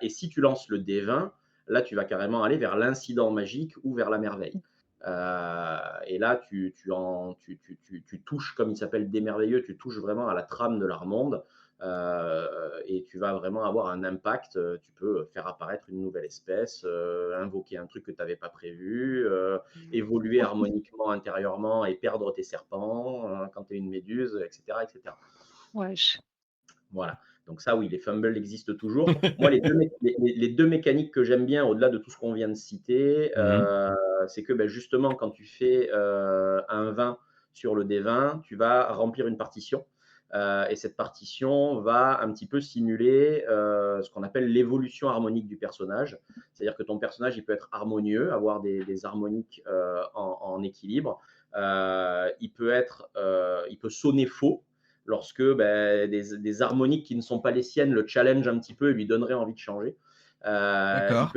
Et si tu lances le D20, là, tu vas carrément aller vers l'incident magique ou vers la merveille. Et là, tu touches, comme il s'appelle des merveilleux, tu touches vraiment à la trame de leur monde. Et tu vas vraiment avoir un impact. Tu peux faire apparaître une nouvelle espèce, invoquer un truc que tu n'avais pas prévu, évoluer harmoniquement intérieurement et perdre tes serpents quand tu es une méduse, etc., etc. Wesh. Voilà, donc ça oui, les fumbles existent toujours. Moi, les 2 mécaniques que j'aime bien au-delà de tout ce qu'on vient de citer, Mmh. c'est que, beh, justement quand tu fais, un 20 sur le D20, tu vas remplir une partition, et cette partition va un petit peu simuler, ce qu'on appelle l'évolution harmonique du personnage. C'est-à-dire que ton personnage, il peut être harmonieux, avoir des harmoniques, en équilibre. Il peut sonner faux, lorsque des harmoniques qui ne sont pas les siennes le challenge un petit peu et lui donneraient envie de changer. D'accord.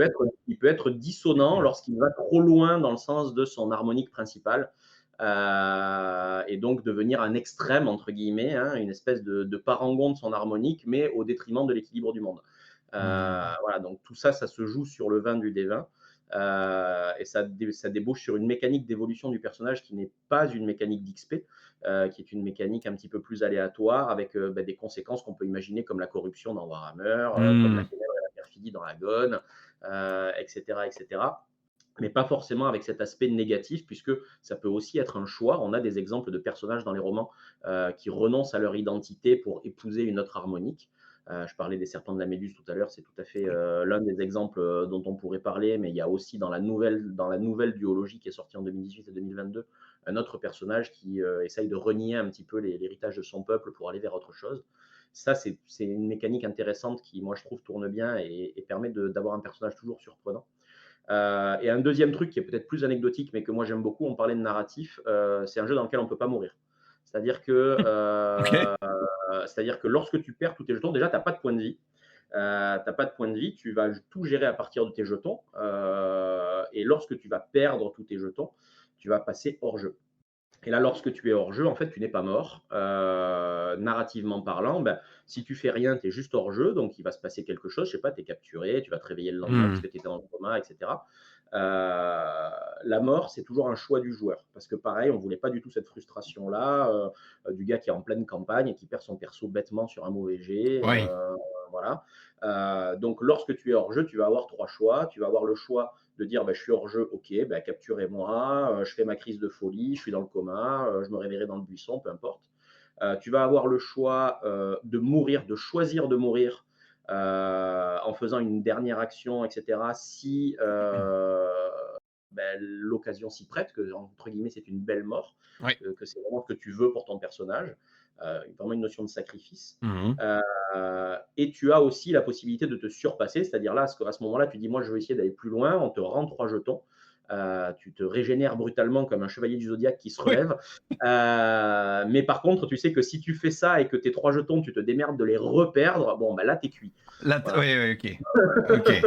Il peut être dissonant lorsqu'il va trop loin dans le sens de son harmonique principale, et donc devenir un extrême, entre guillemets, hein, une espèce de parangon de son harmonique, mais au détriment de l'équilibre du monde. Mmh. Voilà, donc tout ça, ça se joue sur le 20 du D20. Et ça débouche sur une mécanique d'évolution du personnage qui n'est pas une mécanique d'XP, qui est une mécanique un petit peu plus aléatoire avec des conséquences qu'on peut imaginer comme la corruption dans Warhammer, comme la Mmh. ténèbre et la perfidie dans Agon, etc., etc. Mais pas forcément avec cet aspect négatif, puisque ça peut aussi être un choix. On a des exemples de personnages dans les romans qui renoncent à leur identité pour épouser une autre harmonique. Je parlais des serpents de la Méduse tout à l'heure, c'est tout à fait l'un des exemples dont on pourrait parler, mais il y a aussi dans la nouvelle duologie qui est sortie en 2018 et 2022, un autre personnage qui essaye de renier un petit peu l'héritage de son peuple pour aller vers autre chose. Ça, c'est une mécanique intéressante qui, moi, je trouve, tourne bien et permet d'avoir un personnage toujours surprenant. Et un deuxième truc qui est peut-être plus anecdotique, mais que moi j'aime beaucoup, on parlait de narratif, c'est un jeu dans lequel on ne peut pas mourir. C'est-à-dire que, OK. lorsque tu perds tous tes jetons, déjà, tu as pas de point de vie. Tu pas de point de vie, tu vas tout gérer à partir de tes jetons. Et lorsque tu vas perdre tous tes jetons, tu vas passer hors jeu. Et là, lorsque tu es hors jeu, en fait, tu n'es pas mort. Narrativement parlant, ben, si tu fais rien, tu es juste hors jeu, donc il va se passer quelque chose, je sais pas, tu es capturé, tu vas te réveiller le lendemain parce Mmh. que tu étais dans le coma, etc. La mort, c'est toujours un choix du joueur. Parce que pareil, on voulait pas du tout cette frustration-là, du gars qui est en pleine campagne et qui perd son perso bêtement sur un mauvais jet. Oui. voilà. Donc lorsque tu es hors jeu, tu vas avoir 3 choix. Tu vas avoir le choix de dire: «Bah, je suis hors jeu, OK, bah, capturez-moi, je fais ma crise de folie, je suis dans le coma, je me réveillerai dans le buisson», peu importe. Tu vas avoir le choix, de mourir, de choisir de mourir, en faisant une dernière action et cetera si, l'occasion s'y prête, que entre guillemets «c'est une belle mort», Ouais. que c'est vraiment ce que tu veux pour ton personnage, vraiment une notion de sacrifice. Mmh. Et tu as aussi la possibilité de te surpasser, c'est-à-dire là, à ce moment-là, tu dis: «Moi, je veux essayer d'aller plus loin», on te rend 3 jetons, tu te régénères brutalement comme un chevalier du zodiaque qui se Oui. relève, mais par contre, tu sais que si tu fais ça et que tes 3 jetons, tu te démerdes de les reperdre, bon, bah, là, tu es cuit. Là, Voilà. oui, oui, OK. OK.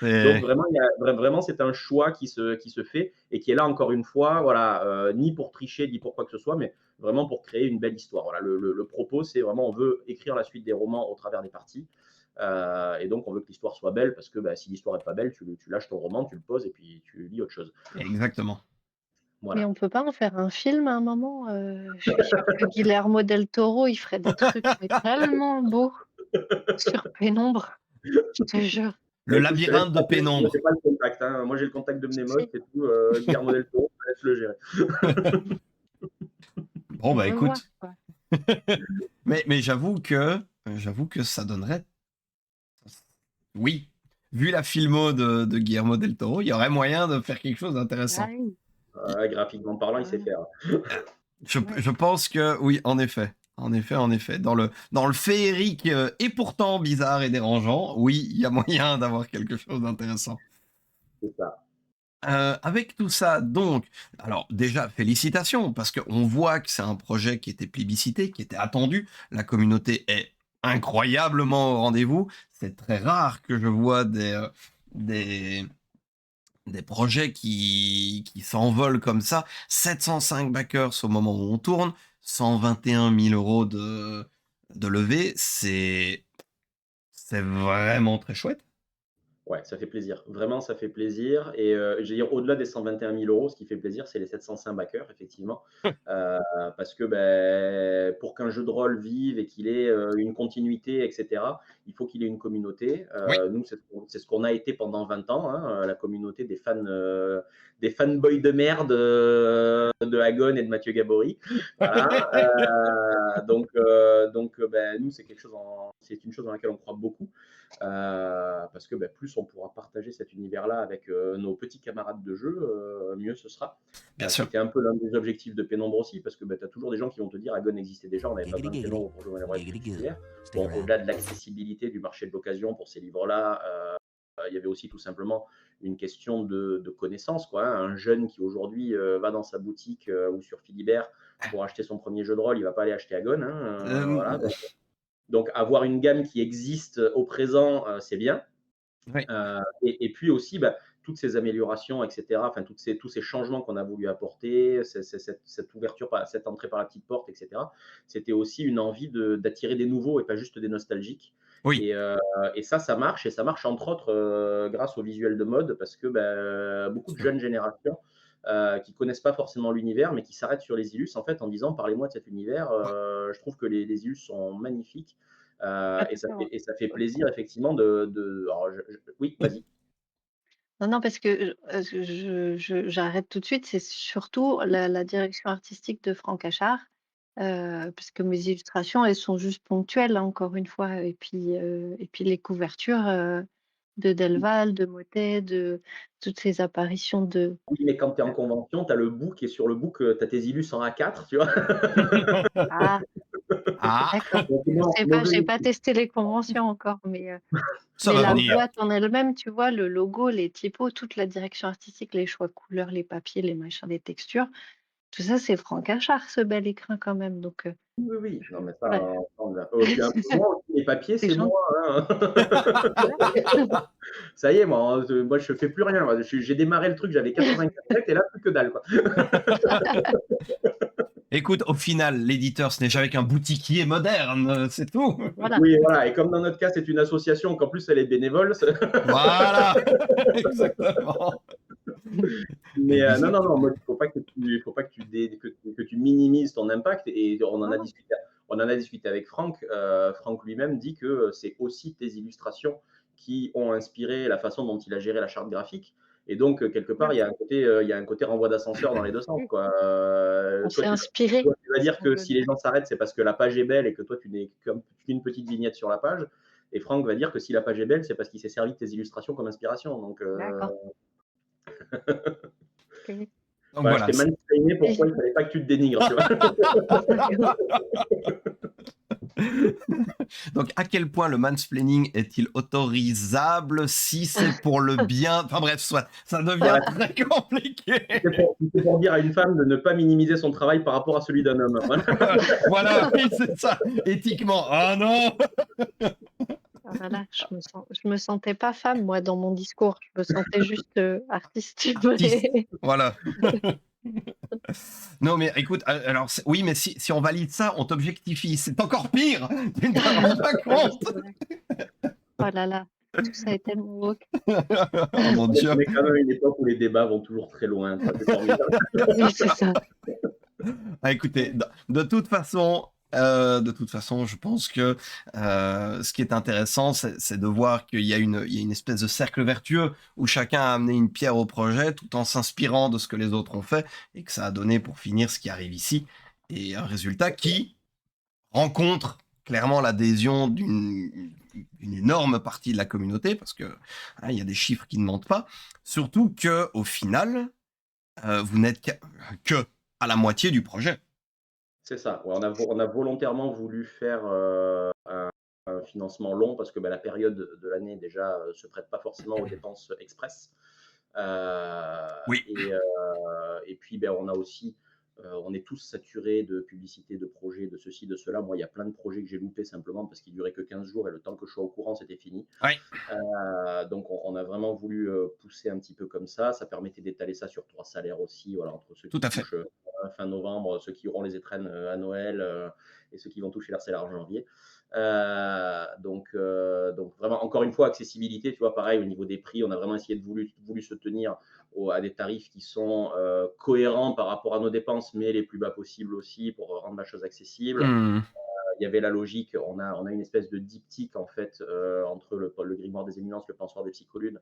Donc C'est vraiment, il y a vraiment, c'est un choix qui se fait et qui est là encore une fois, voilà, ni pour tricher, ni pour quoi que ce soit, mais vraiment pour créer une belle histoire. Voilà, le propos, c'est vraiment on veut écrire la suite des romans au travers des parties, et donc on veut que l'histoire soit belle parce que, bah, si l'histoire est pas belle, tu lâches ton roman, tu le poses et puis tu lis autre chose. exactement. Mais Voilà. on peut pas en faire un film à un moment? Je suis sûre que Guillermo del Toro, il ferait des trucs mais tellement beaux sur Pénombre, je te jure. Bah, Le écoute, je te laisse labyrinthe de passer, moi j'ai pénombre. pas le contact, hein. Moi j'ai le contact de Mnémose, Si, c'est tout, Guillermo del Toro, je te laisse le gérer. Bon, on bah, peut voir, écoute, quoi. mais j'avoue que ça donnerait oui, vu la filmo de Guillermo del Toro, il y aurait moyen de faire quelque chose Ah d'intéressant. oui, I Graphiquement parlant, il sait carrément. faire. Ouais. je pense que oui, en effet. En effet, en effet. Dans le féerique, et pourtant bizarre et dérangeant, oui, il y a moyen d'avoir quelque chose d'intéressant. C'est ça. Avec tout ça, donc, alors déjà félicitations parce qu'on voit que c'est un projet qui était plébiscité, qui était attendu. La communauté est incroyablement au rendez-vous. C'est très rare que je vois des des projets qui s'envolent comme ça. 705 backers au moment où on tourne, 121 000 € de levée, c'est vraiment très chouette. Ouais, ça fait plaisir. Vraiment, ça fait plaisir et je veux dire au-delà des 121 000 €, ce qui fait plaisir, c'est les 705 backers effectivement. Parce que, pour qu'un jeu de rôle vive et qu'il ait, une continuité et cetera, il faut qu'il ait une communauté. Oui. Nous, c'est ce qu'on a été pendant 20 ans, hein, la communauté des fanboys de merde, de Hagon et de Mathieu Gabory. Voilà, nous, c'est une chose dans laquelle on croit beaucoup. Parce que plus on pourra partager cet univers-là avec nos petits camarades de jeu, mieux ce sera. Bien sûr. C'était un peu l'un des objectifs de Pénombre aussi, parce que tu as toujours des gens qui vont te dire Agon existait déjà, on n'avait pas besoin de Pénombre pour jouer dans les royaumes crépusculaires. Bon, au-delà de l'accessibilité du marché de l'occasion pour ces livres-là, il y avait aussi tout simplement une question de connaissance, quoi, hein. Un jeune qui aujourd'hui va dans sa boutique ou sur Philibert pour acheter son premier jeu de rôle, il va pas aller acheter Agon, hein, voilà. Hem, Donc avoir une gamme qui existe au présent, c'est bien. oui, Et puis aussi, toutes ces améliorations et cetera, enfin tous ces changements qu'on a voulu apporter, cette ouverture cette entrée par la petite porte et cetera, c'était aussi une envie d'attirer des nouveaux et pas juste des nostalgiques. oui. Et ça marche et ça marche entre autres, grâce au visuel de mode parce que, beaucoup de Sûr. jeunes générations, qui connaissent pas forcément l'univers, mais qui s'arrêtent sur les illus en fait en disant: «Parlez-moi de cet univers, Ouais. je trouve que les illus sont magnifiques». Ah Et tout à fait. ça fait plaisir effectivement de alors oui, vas-y. Non, non, parce que, j'arrête tout de suite, c'est surtout la direction artistique de Franck Achard, parce que mes illustrations, elles sont juste ponctuelles, hein, encore une fois et puis les couvertures, de Delval, de Motet, de toutes ces apparitions de Oui, mais quand tu es en heu convention, tu as le book et sur le book, tu as tes illus en A4, tu vois? ah, Ah! d'accord. Donc Je non, sais pas, mauvais j'ai pas testé les conventions encore, Ça mais va la venir. boîte en elle-même, tu vois, le logo, les typos, toute la direction artistique, les choix de couleurs, les papiers, les machins, les textures. Tout ça, c'est Franck Achard, ce bel écrin quand même, donc oui, oui, non mais ça, voilà. puis un peu moins aussi les papiers, C'est c'est gentil. moi, hein. Ouais. Ça y est, moi je fais plus rien, moi. J'ai démarré le truc, j'avais 84 textes et là plus que dalle, quoi. Écoute, au final, l'éditeur, ce n'est jamais qu'un boutiquier moderne, c'est tout. Voilà, Oui, voilà et comme dans notre cas, c'est une association qu'en plus elle est bénévole, Voilà, exactement. mais non, non, Exact. non, moi, il faut pas que tu minimises ton impact et on en a non, non. discuté on en a discuté avec Franck. Franck lui-même dit que c'est aussi tes illustrations qui ont inspiré la façon dont il a géré la charte graphique. Et donc, quelque part, Ouais, il y a un côté renvoi d'ascenseur dans les deux sens, quoi. on s'est inspiré, Tu vas c'est ce dire qu'on que veut si les dire. gens s'arrêtent, c'est parce que la page est belle et que toi, tu n'es qu'une petite vignette sur la page. Et Franck va dire que si la page est belle, c'est parce qu'il s'est servi de tes illustrations comme inspiration. Donc, D'accord. OK. Donc voilà, je voilà. t'ai mansplainé Et pourquoi il ne fallait pas que tu te dénigres, tu vois. d'accord. Donc, à quel point le mansplaining est-il autorisable si c'est pour le bien? Enfin bref, soit, ça devient Voilà, très compliqué. c'est pour dire à une femme de ne pas minimiser son travail par rapport à celui d'un homme. Voilà. Voilà, oui, c'est ça. Éthiquement, ah non. Ah là là, je me sentais pas femme moi dans mon discours, je me sentais juste, artiste. Artiste, voilà. Non, mais écoute, alors, oui, mais si on valide ça, on t'objectifie. C'est encore pire. Tu ne te rends pas Ah oui, compte. c'est vrai. Oh là là, tout ça est tellement woke. Oh mon On Dieu. est quand même à une époque où les débats vont toujours très loin, quoi. C'est formidable. Oui, c'est ça. Ah, écoutez, de toute façon, je pense que ce qui est intéressant, c'est de voir il y a une espèce de cercle vertueux où chacun a amené une pierre au projet tout en s'inspirant de ce que les autres ont fait et que ça a donné pour finir ce qui arrive ici. Et un résultat qui rencontre clairement l'adhésion d'une énorme partie de la communauté parce que hein, il y a des chiffres qui ne mentent pas. Surtout que au final, vous n'êtes que à la moitié du projet. C'est ça. Ouais, on a volontairement voulu faire un financement long parce que bah, la période de l'année déjà se prête pas forcément aux dépenses express. Oui, Et puis ben, on a aussi, on est tous saturés de publicité, de projets, de ceci, de cela. Moi, il y a plein de projets que j'ai loupés simplement parce qu'ils duraient que 15 jours et le temps que je sois au courant, c'était fini. oui, Donc on a vraiment voulu pousser un petit peu comme ça. Ça permettait d'étaler ça sur 3 salaires aussi, voilà, entre ceux tout qui à fait. touchent fin novembre, ceux qui auront les étrennes à Noël et ceux qui vont toucher leur salaire en janvier. Donc vraiment, encore une fois, accessibilité, tu vois, pareil, au niveau des prix, on a vraiment essayé de voulu se tenir à des tarifs qui sont cohérents par rapport à nos dépenses, mais les plus bas possibles aussi pour rendre la chose accessible. Mmh. Il y avait la logique, on a une espèce de diptyque en fait entre le grimoire des éminences, le pensoir des psycholunes.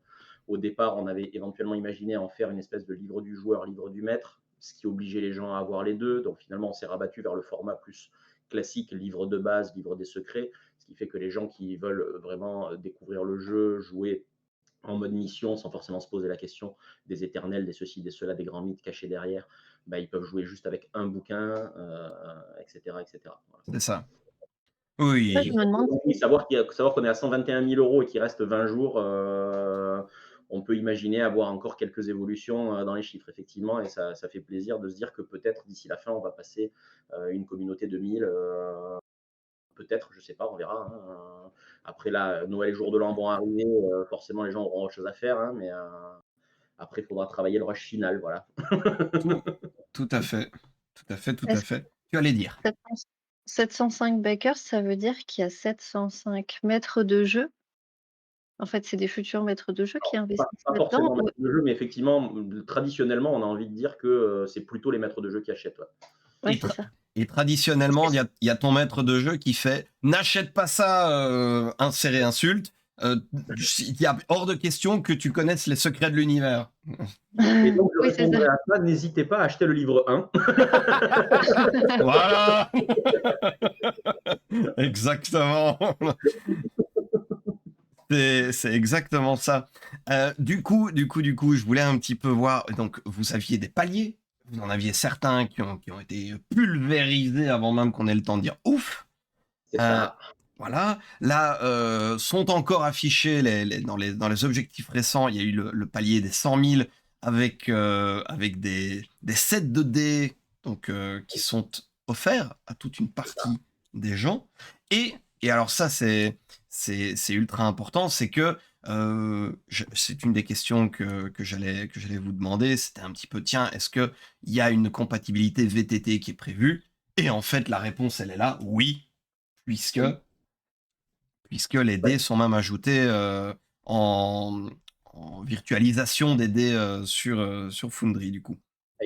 Au départ, on avait éventuellement imaginé en faire une espèce de livre du joueur, livre du maître, ce qui obligeait les gens à avoir les deux. Donc finalement, on s'est rabattu vers le format plus classique, livre de base, livre des secrets, ce qui fait que les gens qui veulent vraiment découvrir le jeu, jouer en mode mission sans forcément se poser la question des éternels, des ceci, des cela, des grands mythes cachés derrière, bah, ils peuvent jouer juste avec un bouquin, etc. etc. Voilà. C'est ça. Ça, je Oui, me demande Aujourd'hui, si savoir qu'on est à 121 000 euros et qu'il reste 20 jours, on peut imaginer avoir encore quelques évolutions dans les chiffres, effectivement, et ça fait plaisir de se dire que peut-être d'ici la fin, on va passer une communauté de 1000, peut-être, je ne sais pas, on verra. Hein. Après, là, Noël et jour de l'an vont arriver, forcément, les gens auront autre chose à faire, hein, mais après, il faudra travailler le rush final, voilà. tout, tout à fait. Tout à fait, tout à est-ce que fait. Tu allais dire. 705 backers, ça veut dire qu'il y a 705 maîtres de jeu? En fait, c'est des futurs maîtres de jeu qui investissent Pas là-dedans forcément ou maître de jeu, mais effectivement, traditionnellement, on a envie de dire que c'est plutôt les maîtres de jeu qui achètent. Ouais. ouais, Et, c'est ça. et Parce que traditionnellement, il y a ton maître de jeu qui fait n'achète pas ça, inséré insulte. Il y a hors de question que tu connaisses les secrets de l'univers. Et donc, je oui, c'est ça. répondrai à ça, n'hésitez pas à acheter le livre 1. Voilà. Exactement. C'est exactement ça. Du coup, je voulais un petit peu voir. Donc, vous aviez des paliers. Vous en aviez certains qui ont été pulvérisés avant même qu'on ait le temps de dire ouf. C'est Euh, ça. voilà. Là, sont encore affichés dans les objectifs récents. Il y a eu le palier des 100 000 avec des sets de dés donc, qui sont offerts à toute une C'est ça. partie des gens. Et alors ça, c'est ultra important, c'est que c'est une des questions que j'allais vous demander. C'était un petit peu, tiens, est-ce qu'il y a une compatibilité VTT qui est prévue? Et en fait, la réponse, elle est là, oui, puisque, Oui. puisque les Ouais. dés sont même ajoutés en virtualisation des dés sur Foundry, du coup.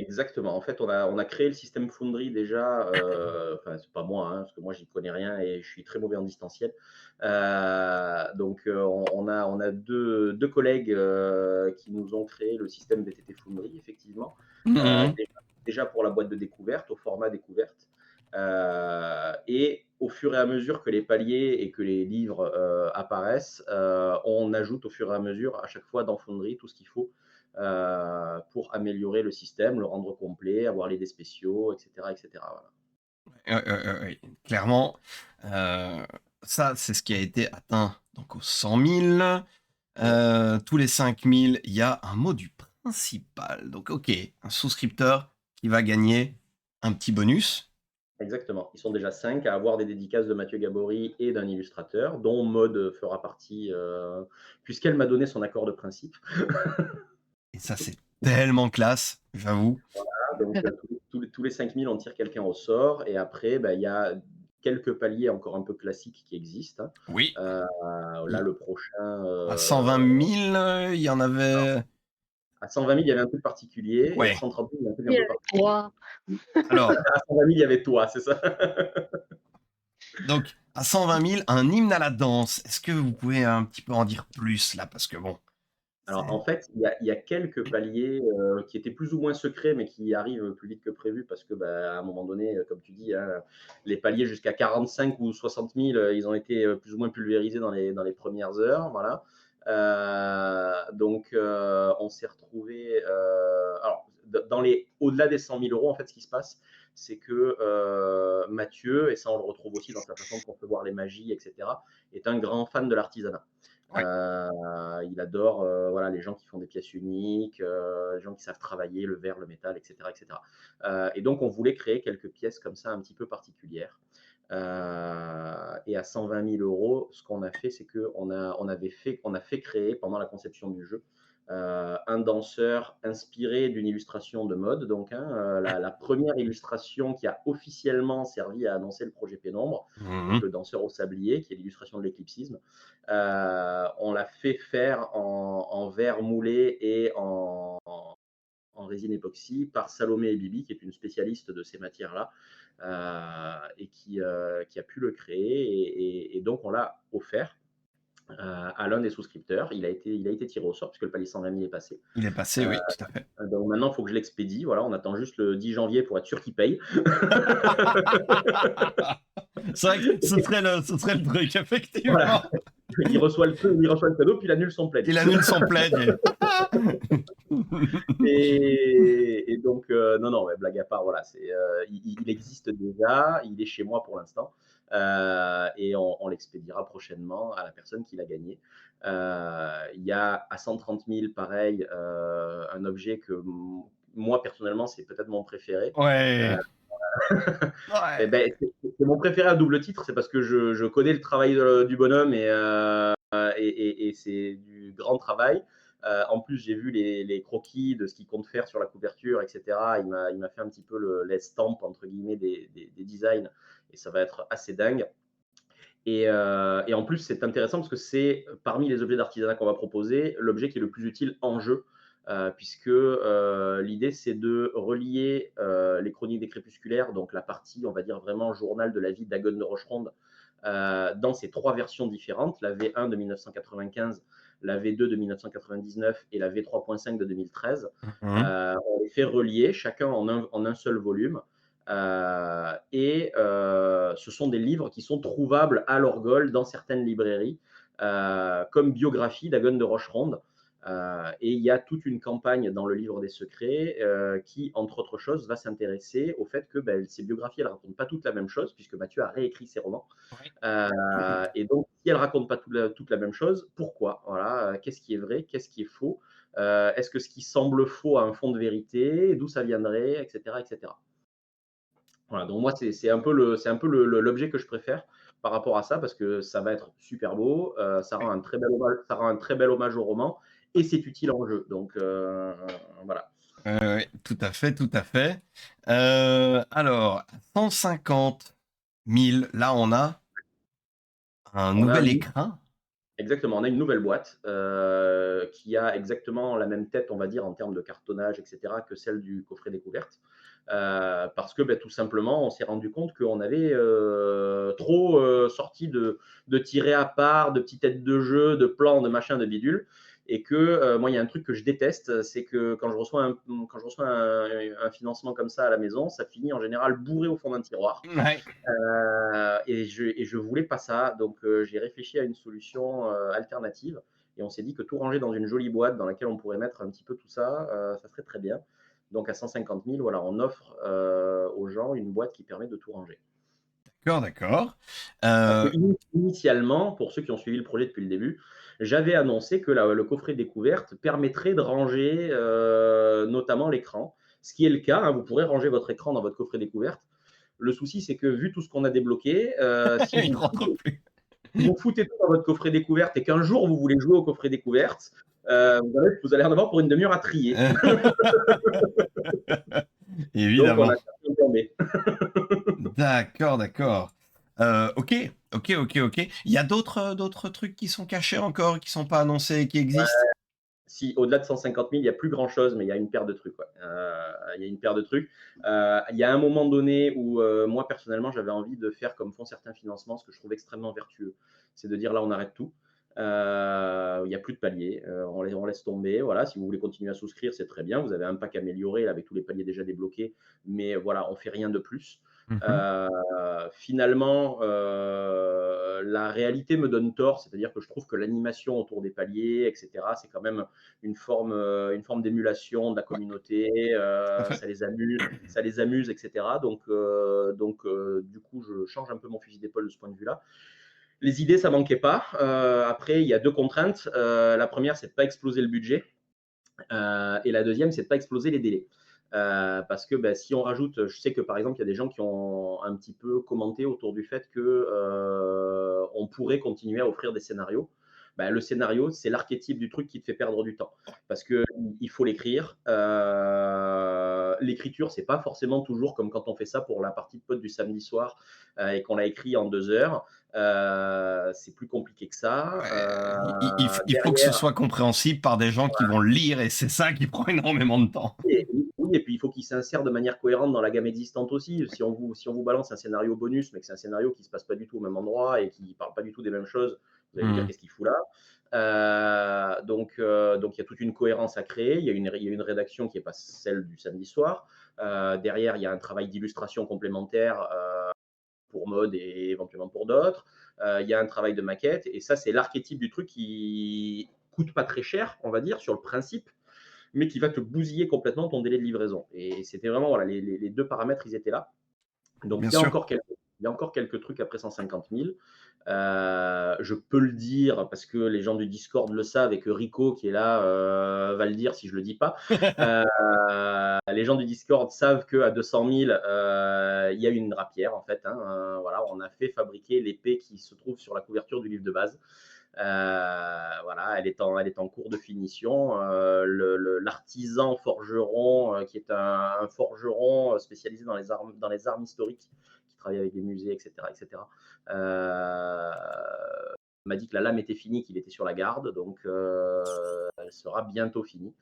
Exactement. En fait, on a créé le système Foundry déjà, enfin, c'est pas moi, hein, parce que moi, j'y connais rien et je suis très mauvais en distanciel. Donc, on a 2 collègues, qui nous ont créé le système BTT Foundry, effectivement. Mhm. Déjà pour la boîte de découverte, au format découverte. Et au fur et à mesure que les paliers et que les livres, apparaissent, on ajoute au fur et à mesure, à chaque fois dans Foundry, tout ce qu'il faut pour améliorer le système, le rendre complet, avoir les dés spéciaux, etc., etc. Voilà. Ouais. Clairement, euh, ça, c'est ce qui a été atteint donc aux 100 000. Ouais, Tous les 5 000, il y a un module principal. Donc, ok, un souscripteur qui va gagner un petit bonus. exactement. Ils sont déjà 5 à avoir des dédicaces de Mathieu Gabory et d'un illustrateur, dont Maud fera partie, puisqu'elle m'a donné son accord de principe. Et ça, c'est tellement classe, j'avoue. Donc, tous les 5 000, on tire quelqu'un au sort. Et après, bah, il y a quelques paliers encore un peu classiques qui existent, hein. Oui. Là, le prochain, À 120 000, il y en avait. à 120 000, il y avait un truc particulier, et à Ouais. 130 000, il y a un truc un Oui, peu avec particulier. toi. Alors, À 120 000, il y avait toi, c'est ça? donc, à 120 000, un hymne à la danse. Est-ce que vous pouvez un petit peu en dire plus là? Parce que bon, Alors, en c'est. fait, il y a quelques paliers, qui étaient plus ou moins secrets, mais qui arrivent plus vite que prévu parce que, bah, à un moment donné, comme tu dis, hein, les paliers jusqu'à 45 ou 60 000, ils ont été, plus ou moins pulvérisés dans les premières heures, voilà. Donc, on s'est retrouvé, alors dans les au-delà des 100 000 euros, en fait, ce qui se passe, c'est que, Mathieu, et ça, on le retrouve aussi dans sa façon de concevoir les magies, et cetera, est un grand fan de l'artisanat. Ouais. Il adore, voilà, les gens qui font des pièces uniques, les gens qui savent travailler le verre, le métal, et cetera, et cetera. Et donc on voulait créer quelques pièces comme ça un petit peu particulières. Et à 120 000 €, ce qu'on a fait, c'est qu'on a fait créer pendant la conception du jeu, un danseur inspiré d'une illustration de mode, donc, hein, la première illustration qui a officiellement servi à annoncer le projet Pénombre, donc Mhm. le danseur au sablier, qui est l'illustration de l'éclipsisme. On l'a fait faire en verre moulé et en résine époxy par Salomé et Bibi, qui est une spécialiste de ces matières-là, et qui a pu le créer. Et donc, on l'a offert à l'un des souscripteurs. Il a été tiré au sort puisque le palier 120 000 est passé. Il est passé, oui, tout à fait. Donc maintenant, il faut que je l'expédie. Voilà, on attend juste le 10 janvier pour être sûr qu'il paye. C'est vrai que ce serait le truc, Voilà, effectivement. il reçoit le cadeau, puis il annule son pledge. Il annule son pledge. Et donc, non, non, ouais, blague à part, voilà, il existe déjà, il est chez moi pour l'instant, et on l'expédiera prochainement à la personne qui l'a gagné. Il y a à 130 000, pareil, un objet que moi, personnellement, c'est peut-être mon préféré. Euh, Ouais. et Ouais. ben, c'est mon préféré à double titre, c'est parce que je connais le travail du bonhomme, et c'est du grand travail. En plus, j'ai vu les croquis de ce qu'il compte faire sur la couverture, etc. Il m'a fait un petit peu l'estampe, entre guillemets, des designs, et ça va être assez dingue. Et en plus, c'est intéressant parce que c'est parmi les objets d'artisanat qu'on va proposer, l'objet qui est le plus utile en jeu, puisque l'idée, c'est de relier les chroniques des crépusculaires, donc la partie, on va dire, vraiment journal de la vie d'Agon de Rocheronde, dans ces trois versions différentes, la V1 de 1995, la V2 de 1999 et la V3.5 de 2013. Mhm. On les fait relier, chacun en un seul volume. Et ce sont des livres qui sont trouvables à l'Orgol dans certaines librairies, comme biographie d'Agon de Rocheronde. Et il y a toute une campagne dans le livre des secrets qui, entre autres choses, va s'intéresser au fait que ben, ces biographies, elles ne racontent pas toutes la même chose, puisque Mathieu a réécrit ses romans. Ouais. Et donc, si elles ne racontent pas toute la même chose, pourquoi? Voilà, qu'est-ce qui est vrai? Qu'est-ce qui est faux? Est-ce que ce qui semble faux a un fond de vérité? D'où ça viendrait? Etc. etc. Voilà, donc moi, c'est un peu l'objet que je préfère par rapport à ça, parce que ça va être super beau, ça rend un très bel hommage au roman, et c'est utile en jeu. Donc, voilà. Ouais, tout à fait, tout à fait. Alors, 150 000, là, on a un On a un nouvel livre, écrin. Exactement, on a une nouvelle boîte, qui a exactement la même tête, on va dire, en termes de cartonnage et cetera, que celle du coffret découverte. Parce que, tout simplement, on s'est rendu compte qu'on avait, trop, sorti de tirets à part, de petites têtes de jeu, de plans, de machin, de bidule et que, moi, il y a un truc que je déteste, c'est que quand je reçois un financement comme ça à la maison, ça finit en général bourré au fond d'un tiroir. Ouais. Et je voulais pas ça, donc j'ai réfléchi à une solution, alternative et on s'est dit que tout ranger dans une jolie boîte dans laquelle on pourrait mettre un petit peu tout ça, ça serait très bien. Donc à 150 000, voilà, on offre, aux gens une boîte qui permet de tout ranger. D'accord, d'accord. Parce que Euh, initialement, pour ceux qui ont suivi le projet depuis le début, j'avais annoncé que le coffret découverte permettrait de ranger, notamment l'écran, ce qui est le cas, hein, vous pourrez ranger votre écran dans votre coffret découverte. Le souci, c'est que vu tout ce qu'on a débloqué, si il vous rentre plus. vous foutez tout dans votre coffret découverte et qu'un jour vous voulez jouer au coffret découverte, vous allez en avoir pour une demi-heure à trier. Donc on a Évidemment. cherché un plan B. D'accord, d'accord. Ok, ok, ok, ok. Il y a d'autres trucs qui sont cachés encore, qui sont pas annoncés, qui existent? Si au-delà de 150 000, il n'y a plus grand-chose, mais il y a une paire de trucs. Ouais. Il y a une paire de trucs. Il y a un moment donné où moi personnellement j'avais envie de faire comme font certains financements, ce que je trouve extrêmement vertueux. C'est de dire là on arrête tout. Il n'y a plus de paliers, on laisse tomber. Voilà, si vous voulez continuer à souscrire, c'est très bien. Vous avez un pack amélioré là, avec tous les paliers déjà débloqués, mais voilà, on fait rien de plus. Mhm. Euh, Finalement, la réalité me donne tort, c'est-à-dire que je trouve que l'animation autour des paliers, etc., c'est quand même une forme d'émulation de la Ouais, communauté. tout à fait. Ça les amuse, etc. Du coup, je change un peu mon fusil d'épaule de ce point de vue-là. Les idées, ça manquait pas. Après, il y a deux contraintes. La première, c'est de pas exploser le budget. Et la deuxième, c'est de pas exploser les délais. Parce que si on rajoute, je sais que par exemple, il y a des gens qui ont un petit peu commenté autour du fait que on pourrait continuer à offrir des scénarios. Le scénario, c'est l'archétype du truc qui te fait perdre du temps. Parce que il faut l'écrire. L'écriture, c'est pas forcément toujours comme quand on fait ça pour la partie de pote du samedi soir et qu'on l'a écrit en 2 heures. C'est plus compliqué que ça. Ouais, il faut que ce Derrière, soit compréhensible par des gens qui vont le lire et c'est ça qui prend énormément de temps. oui, et puis il faut qu'il s'insère de manière cohérente dans la gamme existante aussi. Si on vous balance un scénario bonus, mais que c'est un scénario qui ne se passe pas du tout au même endroit et qui ne parle pas du tout des mêmes choses, vous allez vous dire Hmm. qu'est-ce qu'il fout là. Donc il y a toute une cohérence à créer. Il y a une rédaction qui n'est pas celle du samedi soir. Derrière, il y a un travail d'illustration complémentaire pour mode et éventuellement pour d'autres. Il y a un travail de maquette et ça, c'est l'archétype du truc qui coûte pas très cher, on va dire, sur le principe, mais qui va te bousiller complètement ton délai de livraison. Et c'était vraiment, voilà, les deux paramètres, ils étaient là. Donc, Bien il y a sûr. encore quelques, il y a encore quelques trucs après 150 000. Je peux le dire parce que les gens du Discord le savent et que Rico, qui est là, va le dire si je le dis pas. Euh, les gens du Discord savent qu'à 200 000, il y a une drapière en fait. Hein. Voilà, on a fait fabriquer l'épée qui se trouve sur la couverture du livre de base. Voilà, elle est en cours de finition. L'artisan forgeron, qui est un forgeron spécialisé dans les armes historiques, qui travaille avec des musées, etc., etc., m'a dit que la lame était finie, qu'il était sur la garde, donc elle sera bientôt finie.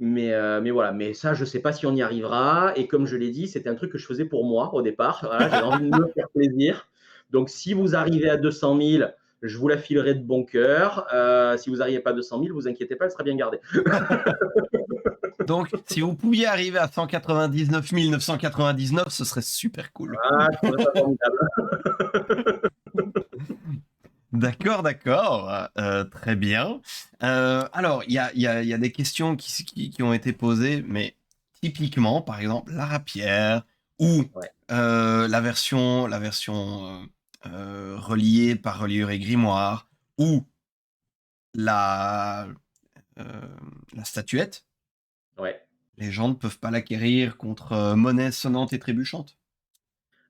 Mais voilà, mais ça, je sais pas si on y arrivera. Et comme je l'ai dit, c'était un truc que je faisais pour moi au départ. Voilà, j'avais envie de me faire plaisir. Donc, si vous arrivez à 200 000, je vous la filerai de bon cœur. Si vous n'arrivez pas à 200 000, vous inquiétez pas, elle sera bien gardée. Donc, si vous pouviez arriver à 199 999, ce serait super cool. Ah, je trouve ça formidable. D'accord, d'accord, très bien. Alors, il y a des questions qui ont été posées, mais typiquement, par exemple, la rapière ou Ouais. la version reliée par reliure et grimoire ou la, euh, la statuette, Ouais. les gens ne peuvent pas l'acquérir contre monnaie sonnante et trébuchante.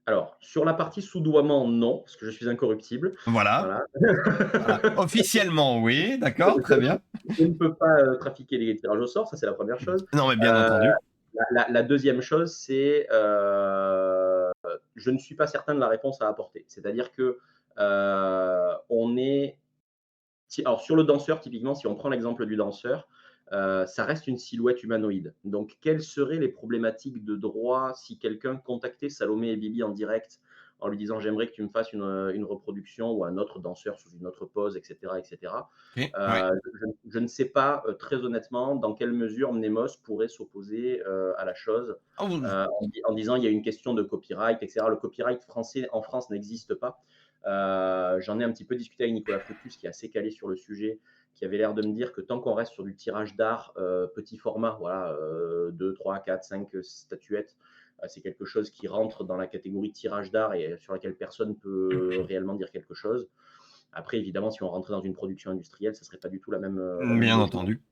Alors, sur la partie soudoiement, non, parce que je suis incorruptible. Voilà, Voilà. voilà. Officiellement, oui, d'accord, très bien. Je ne peux pas trafiquer les tirages au sort, ça c'est la première chose. Non, mais bien Euh, entendu. la deuxième chose, c'est je ne suis pas certain de la réponse à apporter. C'est-à-dire que on est Alors sur le danseur, typiquement, si on prend l'exemple du danseur, ça reste une silhouette humanoïde. Donc quelles seraient les problématiques de droit si quelqu'un contactait Salomé et Bibi en direct en lui disant: «J'aimerais que tu me fasses une reproduction» ou un autre danseur sous une autre pose et cetera et cetera. OK, ouais. Je ne sais pas, très honnêtement, dans quelle mesure Mnemos pourrait s'opposer, à la chose, Ah vous en disant: «Il y a une question de copyright» et cetera. Le copyright français en France n'existe pas. J'en ai un petit peu discuté avec Nicolas Fructus, qui est assez calé sur le sujet, qui avait l'air de me dire que tant qu'on reste sur du tirage d'art, petit format, voilà, 2, 3, 4, 5 statuettes, c'est quelque chose qui rentre dans la catégorie tirage d'art et sur laquelle personne peut réellement dire quelque chose. Après, évidemment, si on rentrait dans une production industrielle, ça serait pas du tout la même bien logique. entendu.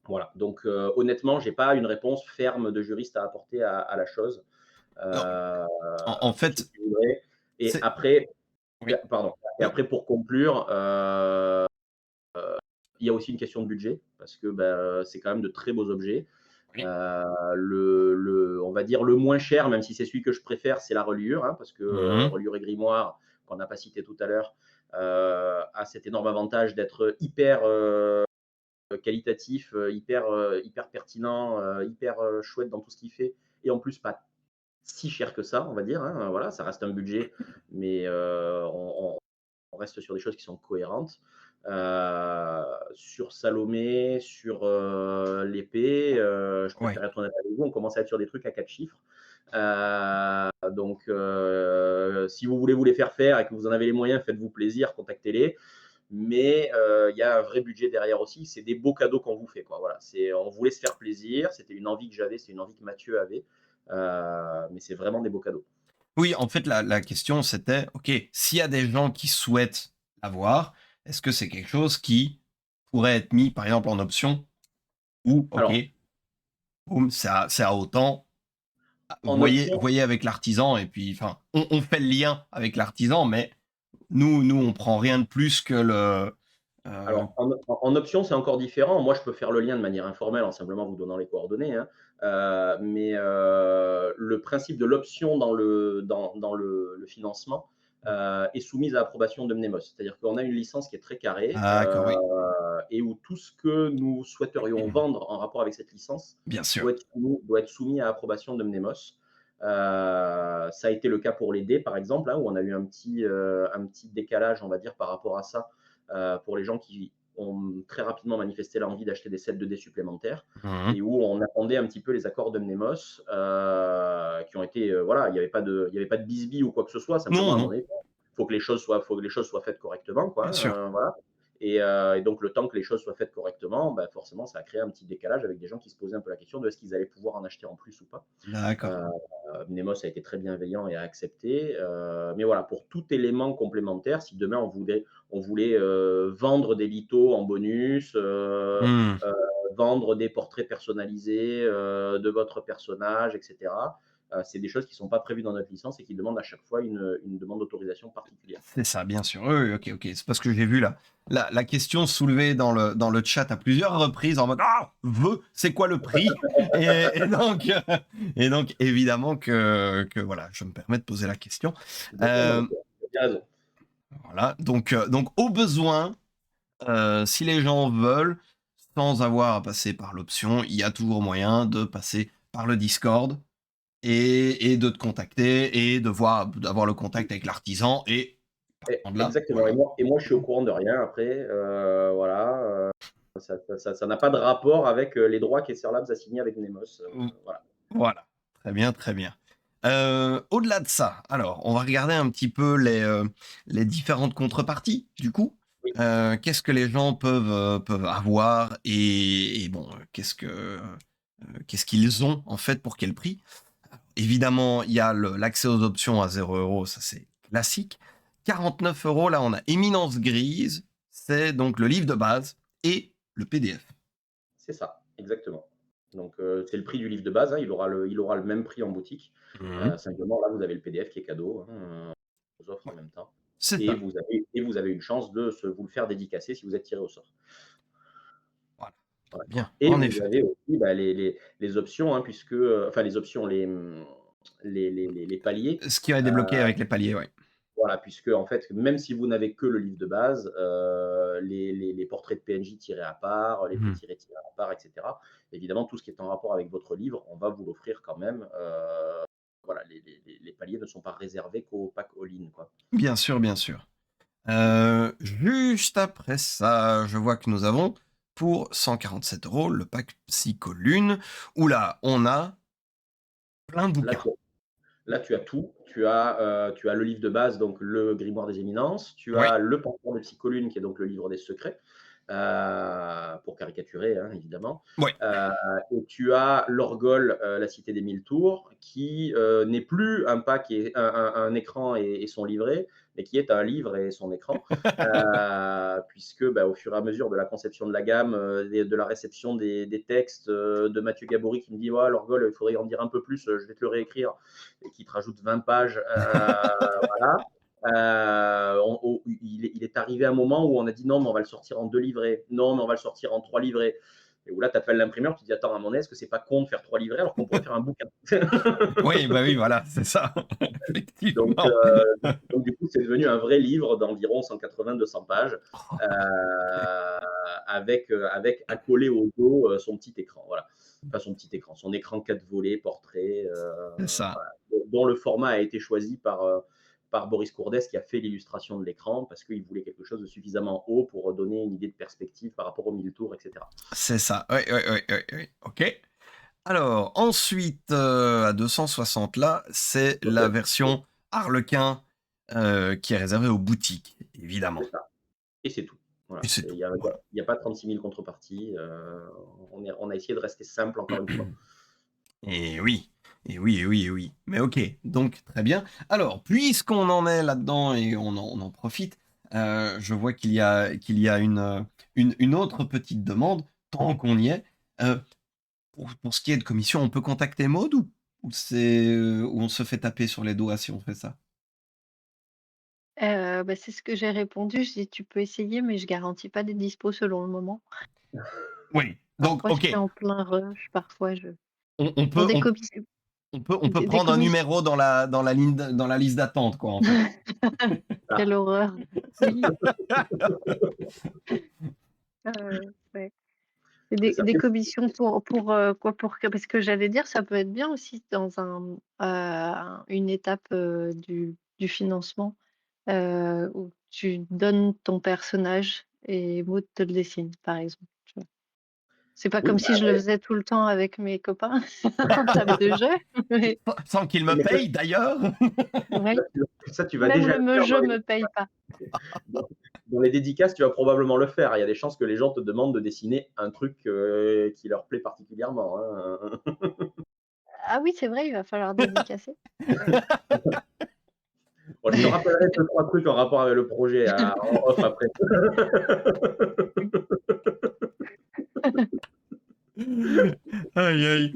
Voilà, donc honnêtement, j'ai pas une réponse ferme de juriste à apporter à la chose, Non, heu, en sauf si fait, tu voudrais. Et c'est après, oui, pardon, et non, après pour conclure, il y a aussi une question de budget parce que, bah, c'est quand même de très beaux objets. oui. On va dire le moins cher, même si c'est celui que je préfère, c'est la reliure, hein, parce que, Mmh. reliure et grimoire, qu'on n'a pas cité tout à l'heure, a cet énorme avantage d'être hyper, qualitatif, hyper pertinent, hyper, chouette dans tout ce qu'il fait et en plus pas si cher que ça, on va dire, hein, voilà, ça reste un budget, mais on reste sur des choses qui sont cohérentes. Sur Salomé, sur, l'épée, je Ouais. préfère être honnête avec vous, on commence à être sur des trucs à 4 chiffres. Donc si vous voulez vous les faire faire et que vous en avez les moyens, faites-vous plaisir, contactez-les. Mais il y a un vrai budget derrière aussi. C'est des beaux cadeaux qu'on vous fait, quoi. Voilà, on voulait se faire plaisir, c'était une envie que j'avais, c'est une envie que Mathieu avait, mais c'est vraiment des beaux cadeaux. Oui, en fait, la question, c'était: «OK, s'il y a des gens qui souhaitent l'avoir, est-ce que c'est quelque chose qui pourrait être mis, par exemple, en option?» Ou OK, Alors, boum, c'est à autant. en option Voyez avec l'artisan et puis enfin, on fait le lien avec l'artisan, mais nous, on prend rien de plus que le, heu Alors, en option, c'est encore différent. Moi, je peux faire le lien de manière informelle en simplement vous donnant les coordonnées, hein. Mais le principe de l'option dans le financement, est soumise à approbation de Mnemos. C'est-à-dire qu'on a une licence qui est très carrée, d'accord, oui. et où tout ce que nous souhaiterions vendre en rapport avec cette licence Bien sûr. doit être soumis à approbation de Mnemos. Ça a été le cas pour les dés, par exemple, hein, où on a eu un petit décalage, on va dire, par rapport à ça, pour les gens qui ont très rapidement manifesté l'envie d'acheter des sets de dés supplémentaires Mmh mh. et où on attendait un petit peu les accords de Mnemos, qui ont été, voilà, il y avait pas de bisbille ou quoi que ce soit, simplement Non, à un non, moment donné, faut que les choses soient faites correctement, quoi, bien sûr. hein, voilà. Et donc le temps que les choses soient faites correctement, bah, forcément ça a créé un petit décalage avec des gens qui se posaient un peu la question de est-ce qu'ils allaient pouvoir en acheter en plus ou pas. D'accord. Heu, Mnemos a été très bienveillant et a accepté, mais voilà, pour tout élément complémentaire, si demain on voulait, vendre des lithos en bonus, Mmh. vendre des portraits personnalisés, de votre personnage et cetera, c'est des choses qui sont pas prévues dans notre licence et qui demandent à chaque fois une demande d'autorisation particulière. C'est ça, bien sûr. Oui, oui, OK, OK. C'est parce que j'ai vu la question soulevée dans le chat à plusieurs reprises en mode: «Ah! C'est quoi le prix?» et donc et donc évidemment que voilà, je me permets de poser la question. Non, mais Hem, tu as bien raison. voilà, donc au besoin, si les gens veulent, sans avoir à passer par l'option, il y a toujours moyen de passer par le Discord et de te contacter et d'avoir le contact avec l'artisan et partant de là, Exactement, voilà. et moi je suis au courant de rien après, voilà, ça n'a pas de rapport avec, les droits qu'Esser Labs a signés avec Nemos, Mmh, voilà. voilà. Très bien, très bien. Au-delà de ça, alors, on va regarder un petit peu les différentes contreparties, du coup. Oui, Qu'est-ce que les gens peuvent avoir et bon, qu'est-ce qu'ils ont, en fait, pour quel prix? Évidemment, il y a l'accès aux options à 0 €, ça c'est classique. 49 €, là, on a Éminence Grise, c'est donc le livre de base et le PDF. c'est ça, exactement. Donc c'est le prix du livre de base, hein, il aura le même prix en boutique, Mmh. simplement là vous avez le PDF qui est cadeau, hein, on vous offre en Ouais, même temps, c'est et ça. vous avez une chance de vous le faire dédicacer si vous êtes tiré au sort. Voilà. Très Voilà, bien, et en vous effet. avez aussi, bah, les options, hein, puisque, enfin les options, les paliers. Ce qui va débloquer avec les paliers, ouais. Voilà, puisque en fait, même si vous n'avez que le livre de base, les portraits de PNJ tirés à part, les Mmh. petits tirés à part, et cetera. Évidemment, tout ce qui est en rapport avec votre livre, on va vous l'offrir quand même. Voilà, les paliers ne sont pas réservés qu'au pack all-in, quoi. Bien sûr, bien sûr. Juste après ça, je vois que nous avons pour 147 € le pack Psycholune, où là, on a plein de Là, bouquins. tu Là, tu as tout. Tu as le livre de base, donc le Grimoire des Éminences. Tu Oui, as le Panthère de Psycholune, qui est donc le livre des secrets, pour caricaturer, hein, évidemment. oui. Heu et tu as l'Orgol, la Cité des Mille Tours, qui, n'est plus un pack et un écran et son livret, mais qui est un livre et son écran. Puisque, bah, au fur et à mesure de la conception de la gamme, de la réception des textes, de Mathieu Gabory qui me dit: «Ouais, l'Orgol, il faudrait en dire un peu plus, je vais te le réécrire», et qui te rajoute 20 pages, voilà. Il est arrivé un moment où on a dit: «Non, mais on va le sortir en 2 livrets. Non, mais on va le sortir en 3 livrets». Et où là, tu appelles l'imprimeur, tu dis: «Attends, à mon aise, est-ce que c'est pas con de faire 3 livrets alors qu'on pourrait faire un bouquin?» Oui, bah, oui, voilà, c'est ça, Donc, effectivement. du coup, c'est devenu un vrai livre d'environ 180-200 pages, heu, avec accolé au dos, son petit écran, voilà. Enfin, son petit écran, son écran 4 volets, portrait, C'est ça. voilà, dont le format a été choisi par Boris Courdès, qui a fait l'illustration de l'écran, parce qu'il voulait quelque chose de suffisamment haut pour donner une idée de perspective par rapport aux 1000 tours, et cetera. C'est ça. Oui, oui, oui, oui, oui. OK. Alors ensuite, à 260 là, c'est Donc, la version Harlequin, qui est réservée aux boutiques, évidemment. c'est ça. Et c'est tout. Et Voilà, c'est il tout, y a voilà. il y a pas 36 000 contreparties, on a essayé de rester simple encore une fois. Et oui, et oui, et oui, et oui. Mais OK, donc très bien. Alors, puisqu'on en est là-dedans et on en profite, je vois qu'il y a une autre petite demande, tant qu'on y est. Heu, pour ce qui est de commission, on peut contacter Maud ou ou on se fait taper sur les doigts si on fait ça? Bah, c'est ce que j'ai répondu, je dis: «Tu peux essayer, mais je garantis pas des dispos selon le moment». Oui, donc Parfois, je OK, suis en plein rush, parfois je on pour peut des on commissions on peut des prendre un commissions numéro dans la ligne dans la liste d'attente quoi, en fait. Ah, quelle horreur. Oui, ouais. Et c'est des ça. des commissions quoi? Pour que parce que j'allais dire, ça peut être bien aussi dans une étape, du financement, où tu donnes ton personnage et Maud te le dessine, par exemple, tu vois? C'est pas Oui, comme bah, si je le ouais, faisais tout le temps avec mes copains en table de jeu, mais Sans qu'il me mais paye d'ailleurs. ça, oui, tu vas même déjà le le faire jeu me paye pas. dans les dédicaces, tu vas probablement le faire. Il y a des chances que les gens te demandent de dessiner un truc, qui leur plaît particulièrement, hein. Ah oui, c'est vrai, il va falloir dédicacer. Ouais. Bon, je te rappellerai 2-3 trucs en rapport avec le projet en off après. Aïe, aïe.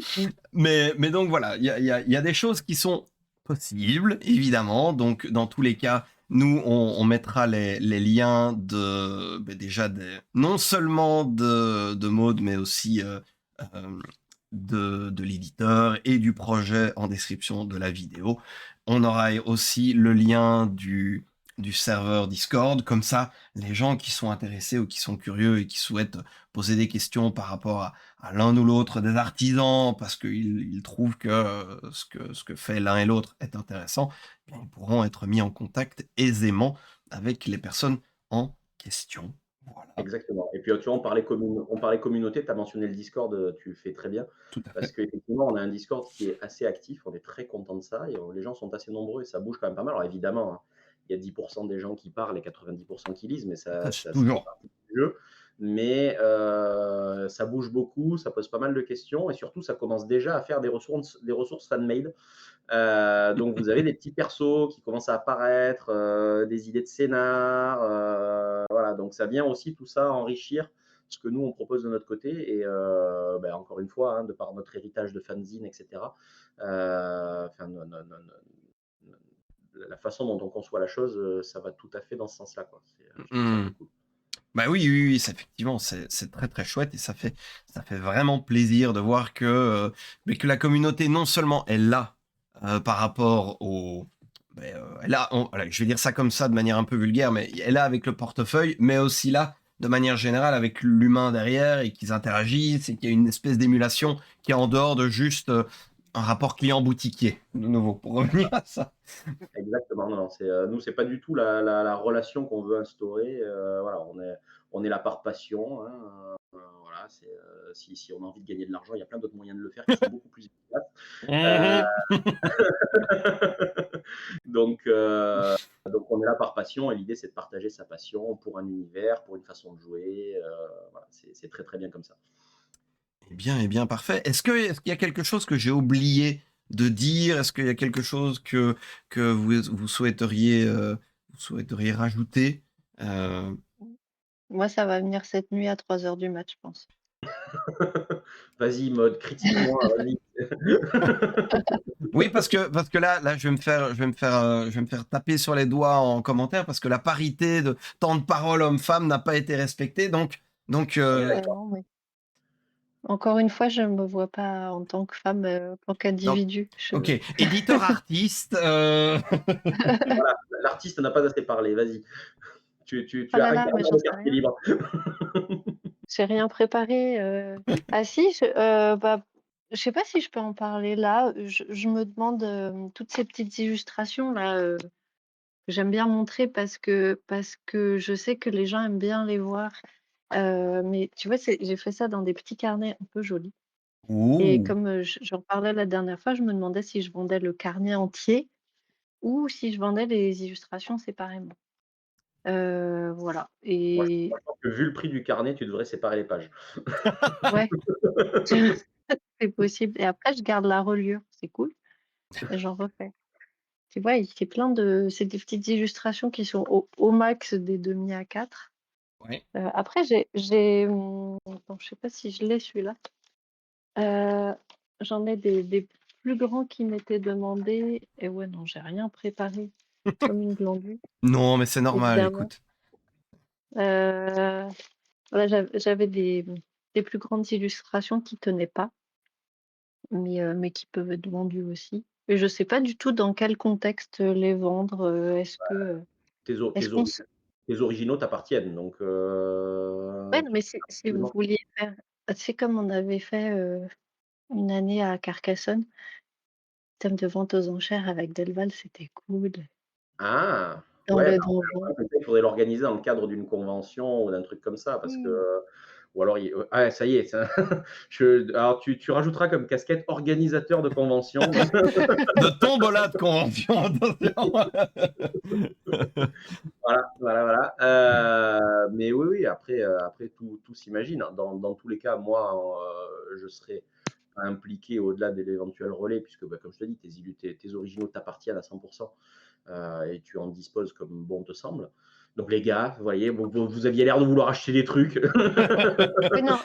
Mais donc voilà, il y a des choses qui sont possibles, évidemment. Donc dans tous les cas, nous, on mettra les liens déjà non seulement de Maud, mais aussi de l'éditeur et du projet en description de la vidéo. On aura aussi le lien du serveur Discord. Comme ça, les gens qui sont intéressés ou qui sont curieux et qui souhaitent poser des questions par rapport à l'un ou l'autre des artisans parce qu'ils trouvent que ce que fait l'un et l'autre est intéressant, eh bien, ils pourront être mis en contact aisément avec les personnes en question. Voilà, Exactement. Et puis, tu vois, on parlait communauté, tu as mentionné le Discord, tu fais très bien. tout à Parce fait. qu'effectivement, on a un Discord qui est assez actif, on est très content de ça et les gens sont assez nombreux et ça bouge quand même pas mal. Alors évidemment, hein, il y a 10 des gens qui parlent et 90 qui lisent, mais Ça, ça c'est ça fait toujours. partie du jeu. Mais ça bouge beaucoup, ça pose pas mal de questions et surtout, ça commence déjà à faire des ressources fan-made. Donc vous avez des petits persos qui commencent à apparaître, des idées de scénar, voilà, donc ça vient aussi tout ça enrichir ce que nous on propose de notre côté et bah, encore une fois, hein, de par notre héritage de fanzine et cetera, enfin la façon dont on conçoit la chose, ça va tout à fait dans ce sens-là, quoi. Je trouve ça Mmh. très cool. Bah oui, oui, oui, effectivement, c'est très très chouette et ça fait vraiment plaisir de voir que, mais que la communauté non seulement est là par rapport elle a, voilà, je vais dire ça comme ça de manière un peu vulgaire, mais elle a avec le portefeuille, mais aussi là, de manière générale, avec l'humain derrière et qu'ils interagissent et qu'il y a une espèce d'émulation qui est en dehors de juste un rapport client-boutiquier, de nouveau, pour revenir à ça. Exactement, non, non, nous, c'est pas du tout la relation qu'on veut instaurer. Voilà, on est là par passion, hein, voilà, si on a envie de gagner de l'argent, il y a plein d'autres moyens de le faire qui sont beaucoup plus efficaces. Heu, Mhm. donc heu, donc on est là par passion et l'idée, c'est de partager sa passion pour un univers, pour une façon de jouer, voilà, c'est très, très bien comme ça. Eh bien, parfait. Est-ce qu'il y a quelque chose que j'ai oublié de dire? Est-ce qu'il y a quelque chose que vous souhaiteriez rajouter? Euh, Moi, ça va venir cette nuit à 3 heures du mat, je pense. Vas-y, mode critique-moi, vas-y. Oui, parce que là, je vais me faire taper sur les doigts en commentaire parce que la parité de temps de parole homme-femme n'a pas été respectée. Donc, On est d'accord. Non, mais encore une fois, je me vois pas en tant que femme, en tant donc, qu'individu. ok. Éditeur artiste. Voilà, l'artiste n'a pas assez parlé, vas-y. Oh Tu as là un là, quart mais d'heure j'en de sais quartier rien. libre. J'ai rien préparé. Ah si, bah, je sais pas si je peux en parler là. Je me demande, toutes ces petites illustrations là, que j'aime bien montrer parce que je sais que les gens aiment bien les voir. Mais tu vois, j'ai fait ça dans des petits carnets un peu jolis et Ouh. comme, j'en parlais la dernière fois, je me demandais si je vendais le carnet entier ou si je vendais les illustrations séparément. Voilà Moi, et je pense que vu le prix du carnet, tu devrais séparer les pages. ouais, c'est possible et après je garde la reliure, c'est cool et j'en refais. Tu vois, il fait plein de c'est des petites illustrations qui sont au max des demi à 4. Ouais. Après attends, je sais pas si je l'ai celui-là. Heu, J'en ai des plus grands qui m'étaient demandés et ouais, non, j'ai rien préparé, comme une glandue, Non, mais c'est normal, évidemment. écoute. Heu, voilà, j'avais des plus grandes illustrations qui tenaient pas, mais qui peuvent être vendues aussi et je sais pas du tout dans quel contexte, les vendre, Tes o est-ce tes qu'on ori se tes originaux t'appartiennent, donc ouais, non, tu mais peux si vous absolument vouliez faire c'est comme on avait fait, une année à Carcassonne, thème de vente aux enchères avec Delval, c'était cool, ah! dans Ouais, le bah, donjon. peut-être il faudrait l'organiser dans le cadre d'une convention ou d'un truc comme ça parce Mmh. que ou alors il ah ça y est, ça alors tu rajouteras comme casquette organisateur de convention. De tombola de convention, attention. Voilà, voilà, voilà. Mais oui, oui, après tout s'imagine. Dans tous les cas, moi, je serai impliqué au-delà de l'éventuel relais puisque, bah, comme je te dis, tes originaux t'appartiennent à 100 et tu en disposes comme bon te semble. Donc les gars, vous voyez, vous aviez l'air de vouloir acheter des trucs. Oui, non,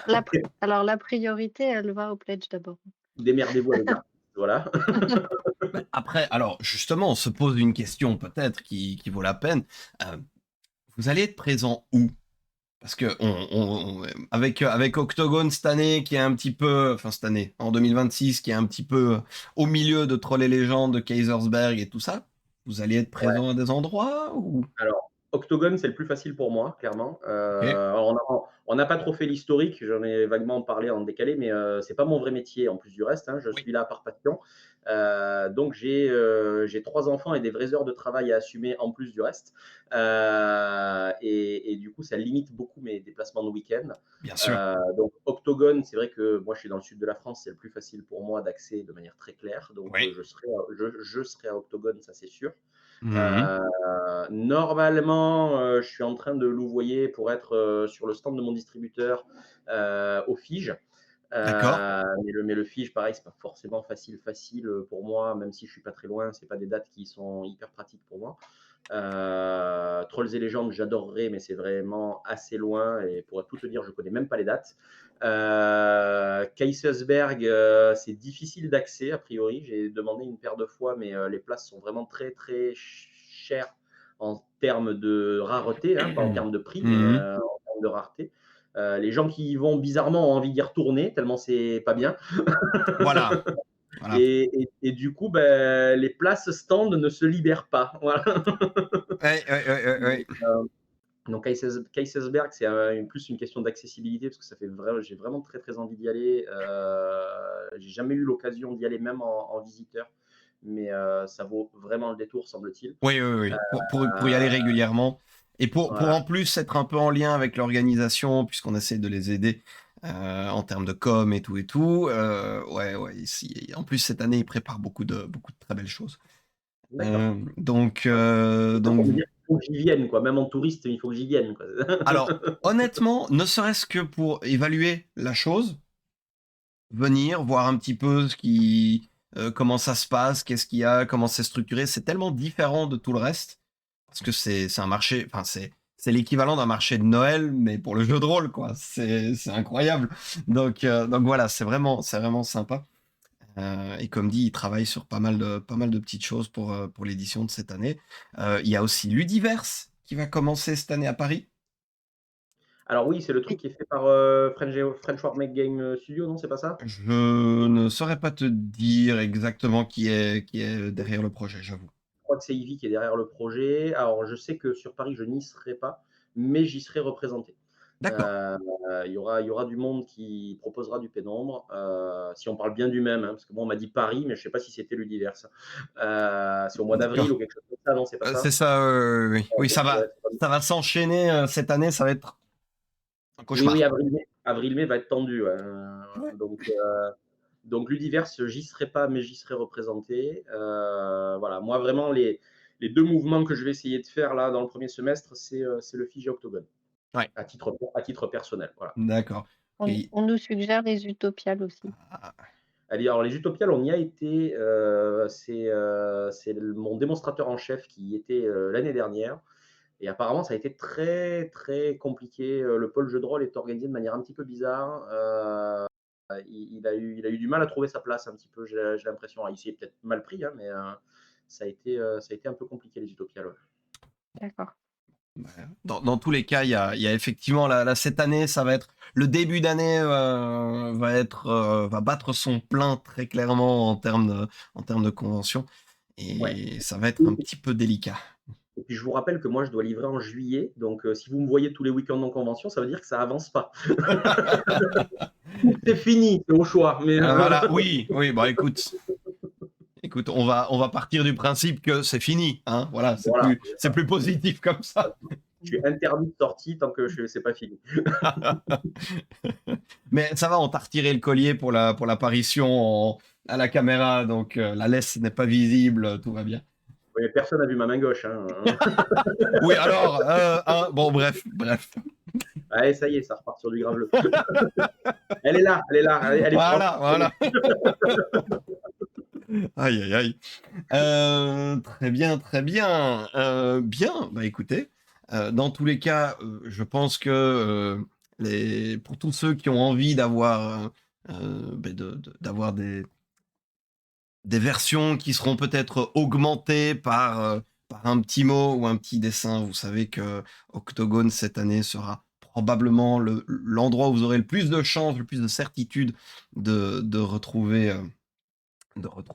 la priorité, elle va au pledge d'abord. Démerdez-vous avec l'artiste, voilà. Bah, après, alors justement, on se pose une question peut-être qui vaut la peine. Euh, Vous allez être présent où? Parce que avec Octogone cette année, qui est un petit peu, enfin cette année, en 2026, qui est un petit peu au milieu de Troll et Légendes, de Kaisersberg et tout ça, vous allez être Ouais. présent à des endroits ou? Alors, Octogone, c'est le plus facile pour moi, clairement. Ok. Alors on n'a pas trop fait l'historique, j'en ai vaguement parlé en décalé, mais c'est pas mon vrai métier en plus du reste, hein, je Oui. suis là par passion. Donc j'ai 3 enfants et des vraies heures de travail à assumer en plus du reste. Et du coup, ça limite beaucoup mes déplacements de week-end. Bien sûr. Donc Octogone, c'est vrai que moi je suis dans le sud de la France, c'est le plus facile pour moi d'accès de manière très claire. Donc Oui. je serai à Octogone, ça c'est sûr. Mhm. Heu, Normalement, je suis en train de louvoyer pour être, sur le stand de mon distributeur, au Fige. D'accord. Mais le Fige, pareil, c'est pas forcément facile, pour moi, même si je suis pas très loin, c'est pas des dates qui sont hyper pratiques pour moi. Trolls et légendes, j'adorerais, mais c'est vraiment assez loin et pour tout te dire, je connais même pas les dates. Kaisersberg, c'est difficile d'accès a priori. J'ai demandé une paire de fois, mais les places sont vraiment très très chères en termes de rareté, hein, pas en termes de prix, mais Mhm. en termes de rareté. Les gens qui y vont bizarrement ont envie d'y retourner tellement c'est pas bien. Voilà. Voilà. Et du coup, ben, les places stand ne se libèrent pas. Voilà. Ouais, ouais, ouais, ouais, ouais. Donc Kaisersberg, c'est plus une question d'accessibilité parce que j'ai vraiment très très envie d'y aller. J'ai jamais eu l'occasion d'y aller même en visiteur, mais ça vaut vraiment le détour, semble-t-il. Oui, oui, oui. Pour y aller régulièrement. Et pour Voilà. en plus être un peu en lien avec l'organisation, puisqu'on essaie de les aider en termes de com et tout et tout. Ouais, ouais. Ici, en plus, cette année, ils préparent beaucoup de très belles choses. D'accord. Ça Donc pour me dire qu'il faut que j'y vienne, quoi. Même en touriste, il faut que j'y vienne, quoi. alors, honnêtement, ne serait-ce que pour évaluer la chose, venir, voir un petit peu comment ça se passe, qu'est-ce qu'il y a, comment c'est structuré, c'est tellement différent de tout le reste, parce que c'est un marché, enfin, c'est l'équivalent d'un marché de Noël, mais pour le jeu de rôle, quoi. C'est incroyable. Donc voilà, c'est vraiment sympa. Et comme dit, ils travaillent sur pas mal de petites choses pour l'édition de cette année. Il y a aussi Ludiverse qui va commencer cette année à Paris. Alors oui, c'est le Oui. truc qui est fait par French Warmake Game Studio, non, c'est pas ça? Je ne saurais pas te dire exactement qui est derrière le projet, j'avoue. Je crois que c'est Ivy qui est derrière le projet. Alors, je sais que sur Paris, je n'y serai pas, mais j'y serai représenté. D'accord. Heu, il y aura du monde qui proposera du pénombre, si on parle bien du même, hein, parce que moi, on m'a dit Paris, mais je sais pas si c'était Ludiverse. C'est au mois d'avril D'accord. ou quelque chose comme ça, non, c'est pas C'est ça? ça, oui. Oui, Ouais, ouais, c'est pas ça va s'enchaîner cette année, ça va être un oui, oui, cauchemar. avril-mai va être tendu, ouais, Ouais. donc Ludiverse, j'y serai pas, mais j'y serai représenté. Voilà, moi, vraiment, les 2 mouvements que je vais essayer de faire, là, dans le premier semestre, c'est le Fiji Octogone, Ouais. à titre personnel, voilà. D'accord. On Et on nous suggère les utopiales aussi. ah, Allez, alors les Utopiales, on y a été, mon démonstrateur en chef qui y était, l'année dernière et apparemment ça a été très, très compliqué. Le pôle jeu de rôle est organisé de manière un petit peu bizarre. Il a eu du mal à trouver sa place un petit peu, j'ai l'impression. Alors il s'y est peut-être mal pris, hein, mais ça a été un peu compliqué les Utopiales, ouais. D'accord. bah, dans tous les cas, il y a effectivement cette année, ça va être le début d'année va battre son plein très clairement en termes de convention Ouais. et ça va être un petit peu délicat. Et puis je vous rappelle que moi je dois livrer en juillet, donc si vous me voyez tous les week-ends en convention, ça veut dire que ça avance pas. Ou c'est fini, c'est au choix, mais Voilà, oui, oui, bah écoute, on va partir du principe que c'est fini, hein. Voilà, voilà. c'est plus positif comme ça. Je suis interdit de sortie tant que c'est pas fini. Mais ça va, on t'a retiré le collier pour l'apparition à la caméra, donc la laisse n'est pas visible, tout va bien. Oui, personne n'a vu ma main gauche, hein. Oui, alors, hein, bon, bref. Allez, ça y est, ça repart sur du graveleux. Elle est là, elle est propre. Voilà. Aïe, aïe, aïe. Très bien, très bien. Bien, bah écoutez, dans tous les cas, je pense que pour tous ceux qui ont envie d'avoir d'avoir des versions qui seront peut-être augmentées par un petit mot ou un petit dessin. Vous savez que Octogone cette année sera probablement l'endroit où vous aurez le plus de chances, le plus de certitude de retrouver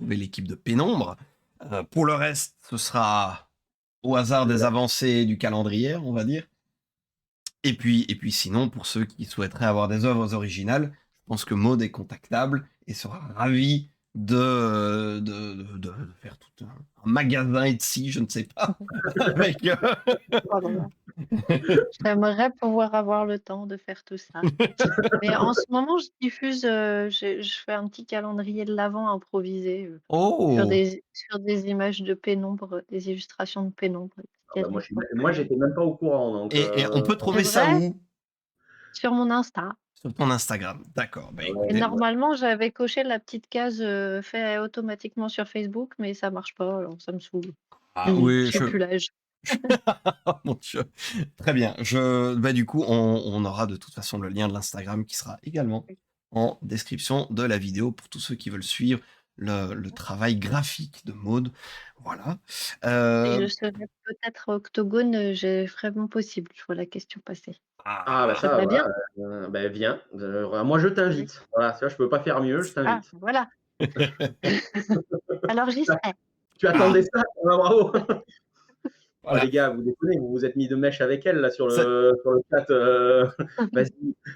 l'équipe de Pénombre. Pour le reste, ce sera au hasard des avancées du calendrier, on va dire. Et puis sinon, pour ceux qui souhaiteraient avoir des œuvres originales, je pense que Maud est contactable et sera ravi de faire tout un magasin Etsy, je ne sais pas, avec, Oh là là. J'aimerais pouvoir avoir le temps de faire tout ça. Mais en ce moment, je diffuse, je fais un petit calendrier de l'avent improvisé, Oh! sur des images de pénombre, des illustrations de pénombre Ah qui bah, viennent des fois moi, j'étais même pas au courant, donc Et on peut c'est trouver ça vrai? où? Sur mon Insta. Sur ton Instagram. D'accord, bah Et ouais, écoutez. ouais. normalement, j'avais coché la petite case, fait automatiquement sur Facebook, mais ça marche pas, alors ça me saoule. Ah oui, J'ai plus l'âge. oh mon Dieu. Très bien. Bah, du coup, on aura de toute façon le lien de l'Instagram qui sera également en description de la vidéo pour tous ceux qui veulent suivre le travail graphique de Maud. Voilà. Et je Euh, serai peut-être octogone, j'ai vraiment possible, je vois la question passer. Ah bah, ah, ça, J'aimerais voilà, bien. bah, viens, moi je Oui. t'invite. Voilà, tu vois, je peux pas faire mieux, je Ah, t'invite. voilà. Alors j'y serai. Tu Ah, attendais ça? Ah bravo! Oh voilà. les gars, vous déconnez, vous vous êtes mis de mèche avec elle là C'est- sur le chat. Vas-y,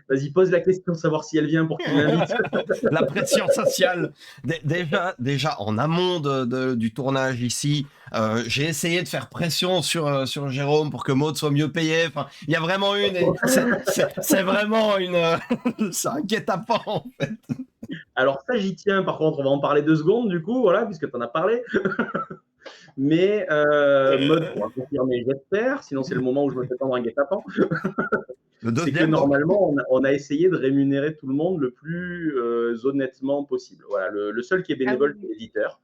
vas-y, pose la question, savoir si elle vient pour qu'il l'invite. La pression sociale. Déjà en amont du tournage ici, j'ai essayé de faire pression sur Jérôme pour que Maud soit mieux payée. Enfin, il y a vraiment c'est vraiment c'est un guet-apens en fait. Alors ça, j'y tiens. Par contre, on va en parler 2 secondes du coup, voilà, puisque tu en as parlé. Mais Maud pourra confirmer, j'espère, sinon c'est le moment où je me fais tendre un guet-apens. Le C'est que deuxième donc. normalement, on a essayé de rémunérer tout le monde le plus honnêtement possible. Voilà, le seul qui est Ah oui, bénévole, c'est oui. l'éditeur.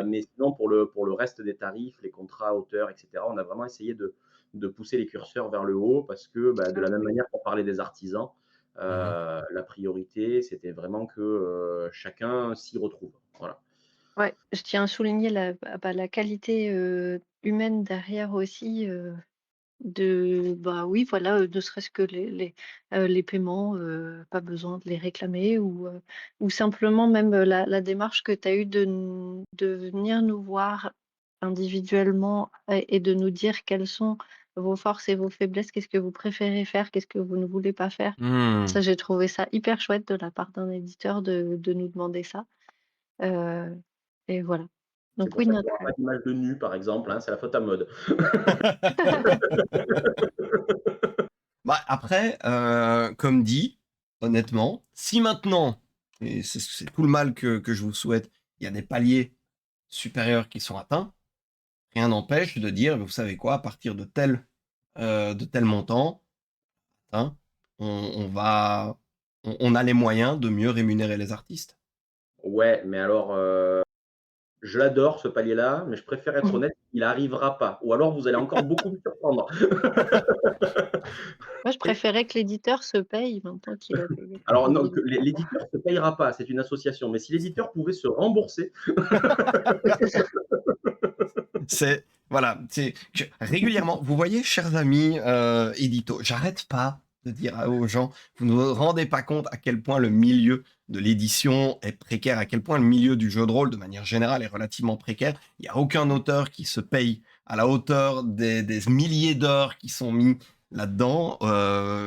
Mais sinon, pour le reste des tarifs, les contrats auteurs, etc., on a vraiment essayé de pousser les curseurs vers le haut parce que bah, de Ah la même oui. manière qu'on parlait des artisans, Mhm. la priorité, c'était vraiment que chacun s'y retrouve. Voilà. Ouais, je tiens à souligner la qualité, humaine derrière aussi, bah, oui, voilà, ne serait-ce que les paiements, pas besoin de les réclamer ou simplement même, la démarche que tu as eue de venir nous voir individuellement et de nous dire quelles sont vos forces et vos faiblesses. Qu'est-ce que vous préférez faire? Qu'est-ce que vous ne voulez pas faire? Ça, Hmm. j'ai trouvé ça hyper chouette de la part d'un éditeur de nous demander ça, heu et voilà. C'est Donc pour oui, ça qu'il n'y notre aura pas d'image de nu, par exemple, hein, c'est la faute à mode. Bah, après, comme dit, honnêtement, si maintenant, et c'est tout le mal que je vous souhaite, il y a des paliers supérieurs qui sont atteints, rien n'empêche de dire, vous savez quoi, à partir de tel montant, hein, on a les moyens de mieux rémunérer les artistes. Ouais, mais alors, je l'adore ce palier-là, mais je préfère être honnête, il arrivera pas. Ou alors vous allez encore beaucoup me surprendre. Moi, je Et préférais que l'éditeur se paye maintenant qu'il a payé pour Alors non, payer que l'éditeur. l'éditeur ne se payera pas, c'est une association, mais si l'éditeur pouvait se rembourser, Oui, c'est ça. c'est voilà, régulièrement, vous voyez, chers amis édito, j'arrête pas de dire aux gens, vous ne vous rendez pas compte à quel point le milieu de l'édition est précaire, à quel point le milieu du jeu de rôle, de manière générale, est relativement précaire. Il n'y a aucun auteur qui se paye à la hauteur des milliers d'heures qui sont mis là-dedans.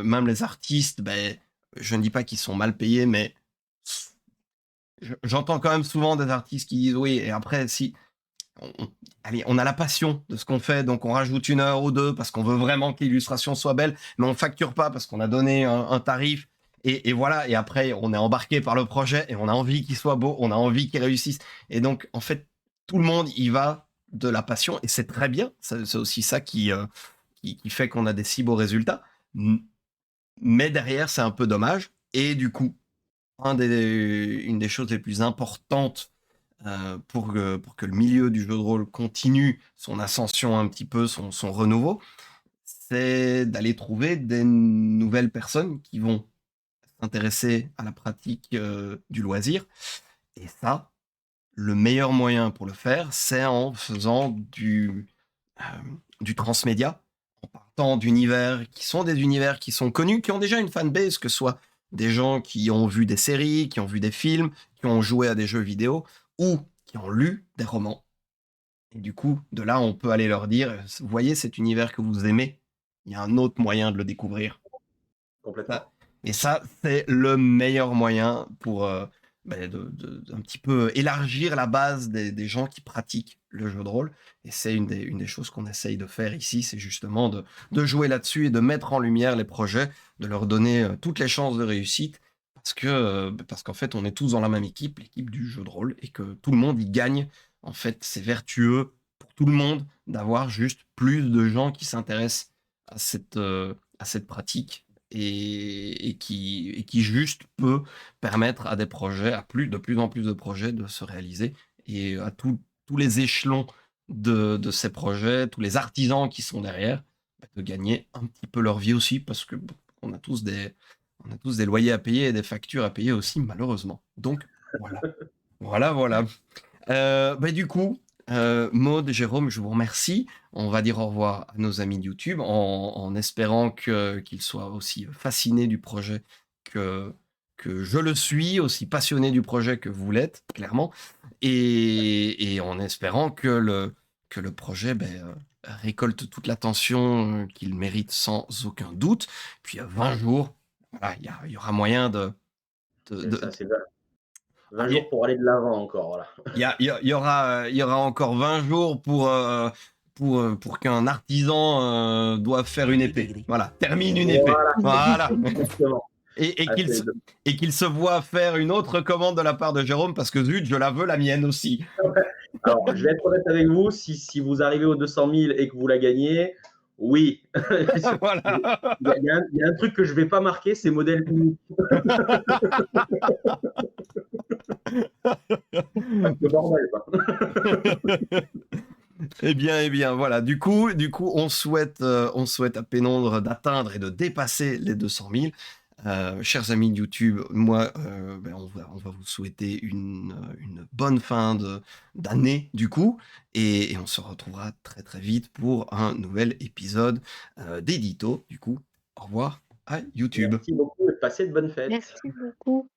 Même les artistes, ben, je ne dis pas qu'ils sont mal payés, mais j'entends quand même souvent des artistes qui disent oui, et après, si allez, on a la passion de ce qu'on fait, donc on rajoute une heure ou deux parce qu'on veut vraiment que l'illustration soit belle, mais on facture pas parce qu'on a donné un tarif. Et voilà, et après, on est embarqué par le projet et on a envie qu'il soit beau, on a envie qu'il réussisse. Et donc, en fait, tout le monde y va de la passion et c'est très bien. C'est aussi ça qui fait qu'on a des si beaux résultats. Mais derrière, c'est un peu dommage. Et du coup, une des choses les plus importantes pour que le milieu du jeu de rôle continue son ascension un petit peu, son renouveau, c'est d'aller trouver des nouvelles personnes qui vont s'intéresser à la pratique du loisir. Et ça, le meilleur moyen pour le faire, c'est en faisant euh, du transmédia, en partant d'univers qui sont des univers qui sont connus, qui ont déjà une fanbase, que ce soit des gens qui ont vu des séries, qui ont vu des films, qui ont joué à des jeux vidéo, ou qui ont lu des romans. Et du coup, de là, on peut aller leur dire, vous voyez cet univers que vous aimez, il y a un autre moyen de le découvrir. Ça- complètement. et ça, c'est le meilleur moyen pour un petit peu élargir la base des gens qui pratiquent le jeu de rôle. Et c'est une des choses qu'on essaye de faire ici, c'est justement de jouer là-dessus et de mettre en lumière les projets, de leur donner toutes les chances de réussite. Parce qu'en fait, on est tous dans la même équipe, l'équipe du jeu de rôle, et que tout le monde y gagne. En fait, c'est vertueux pour tout le monde d'avoir juste plus de gens qui s'intéressent à cette pratique et qui juste peut permettre à des projets, de plus en plus de projets de se réaliser et à tous les échelons de ces projets, tous les artisans qui sont derrière, de gagner un petit peu leur vie aussi parce que on a tous on a tous des loyers à payer et des factures à payer aussi, malheureusement. Donc, voilà. Voilà, voilà. Du coup, Maud, Jérôme, je vous remercie. On va dire au revoir à nos amis de YouTube en espérant qu'ils soient aussi fascinés du projet que, que je le suis, aussi passionné du projet que vous l'êtes, clairement, et en espérant que le projet récolte toute l'attention qu'il mérite sans aucun doute. Puis 20 jours, voilà, il y aura moyen C'est ça, de- c'est 20 il jours pour aller de l'avant encore, voilà. il y aura encore 20 jours pour qu'un artisan doive faire une épée. Voilà, termine une épée. Voilà, Voilà. exactement. Et, et Ah, qu'il c'est se, et qu'il se voit faire une autre commande de la part de Jérôme parce que zut, je la veux la mienne aussi. Alors, je vais être honnête avec vous, si vous arrivez aux 200 000 et que vous la gagnez, oui. Voilà. Il y a un truc que je vais pas marquer, c'est modèle unique. C'est normal, quoi. Eh bien, voilà. Du coup, on souhaite à Pénombre d'atteindre et de dépasser les 200 000. Chers amis de YouTube, moi, on va vous souhaiter une bonne fin d'année, du coup, et on se retrouvera très très vite pour un nouvel épisode d'édito. Du coup, au revoir à YouTube. Merci beaucoup et passez de bonnes fêtes. Merci beaucoup.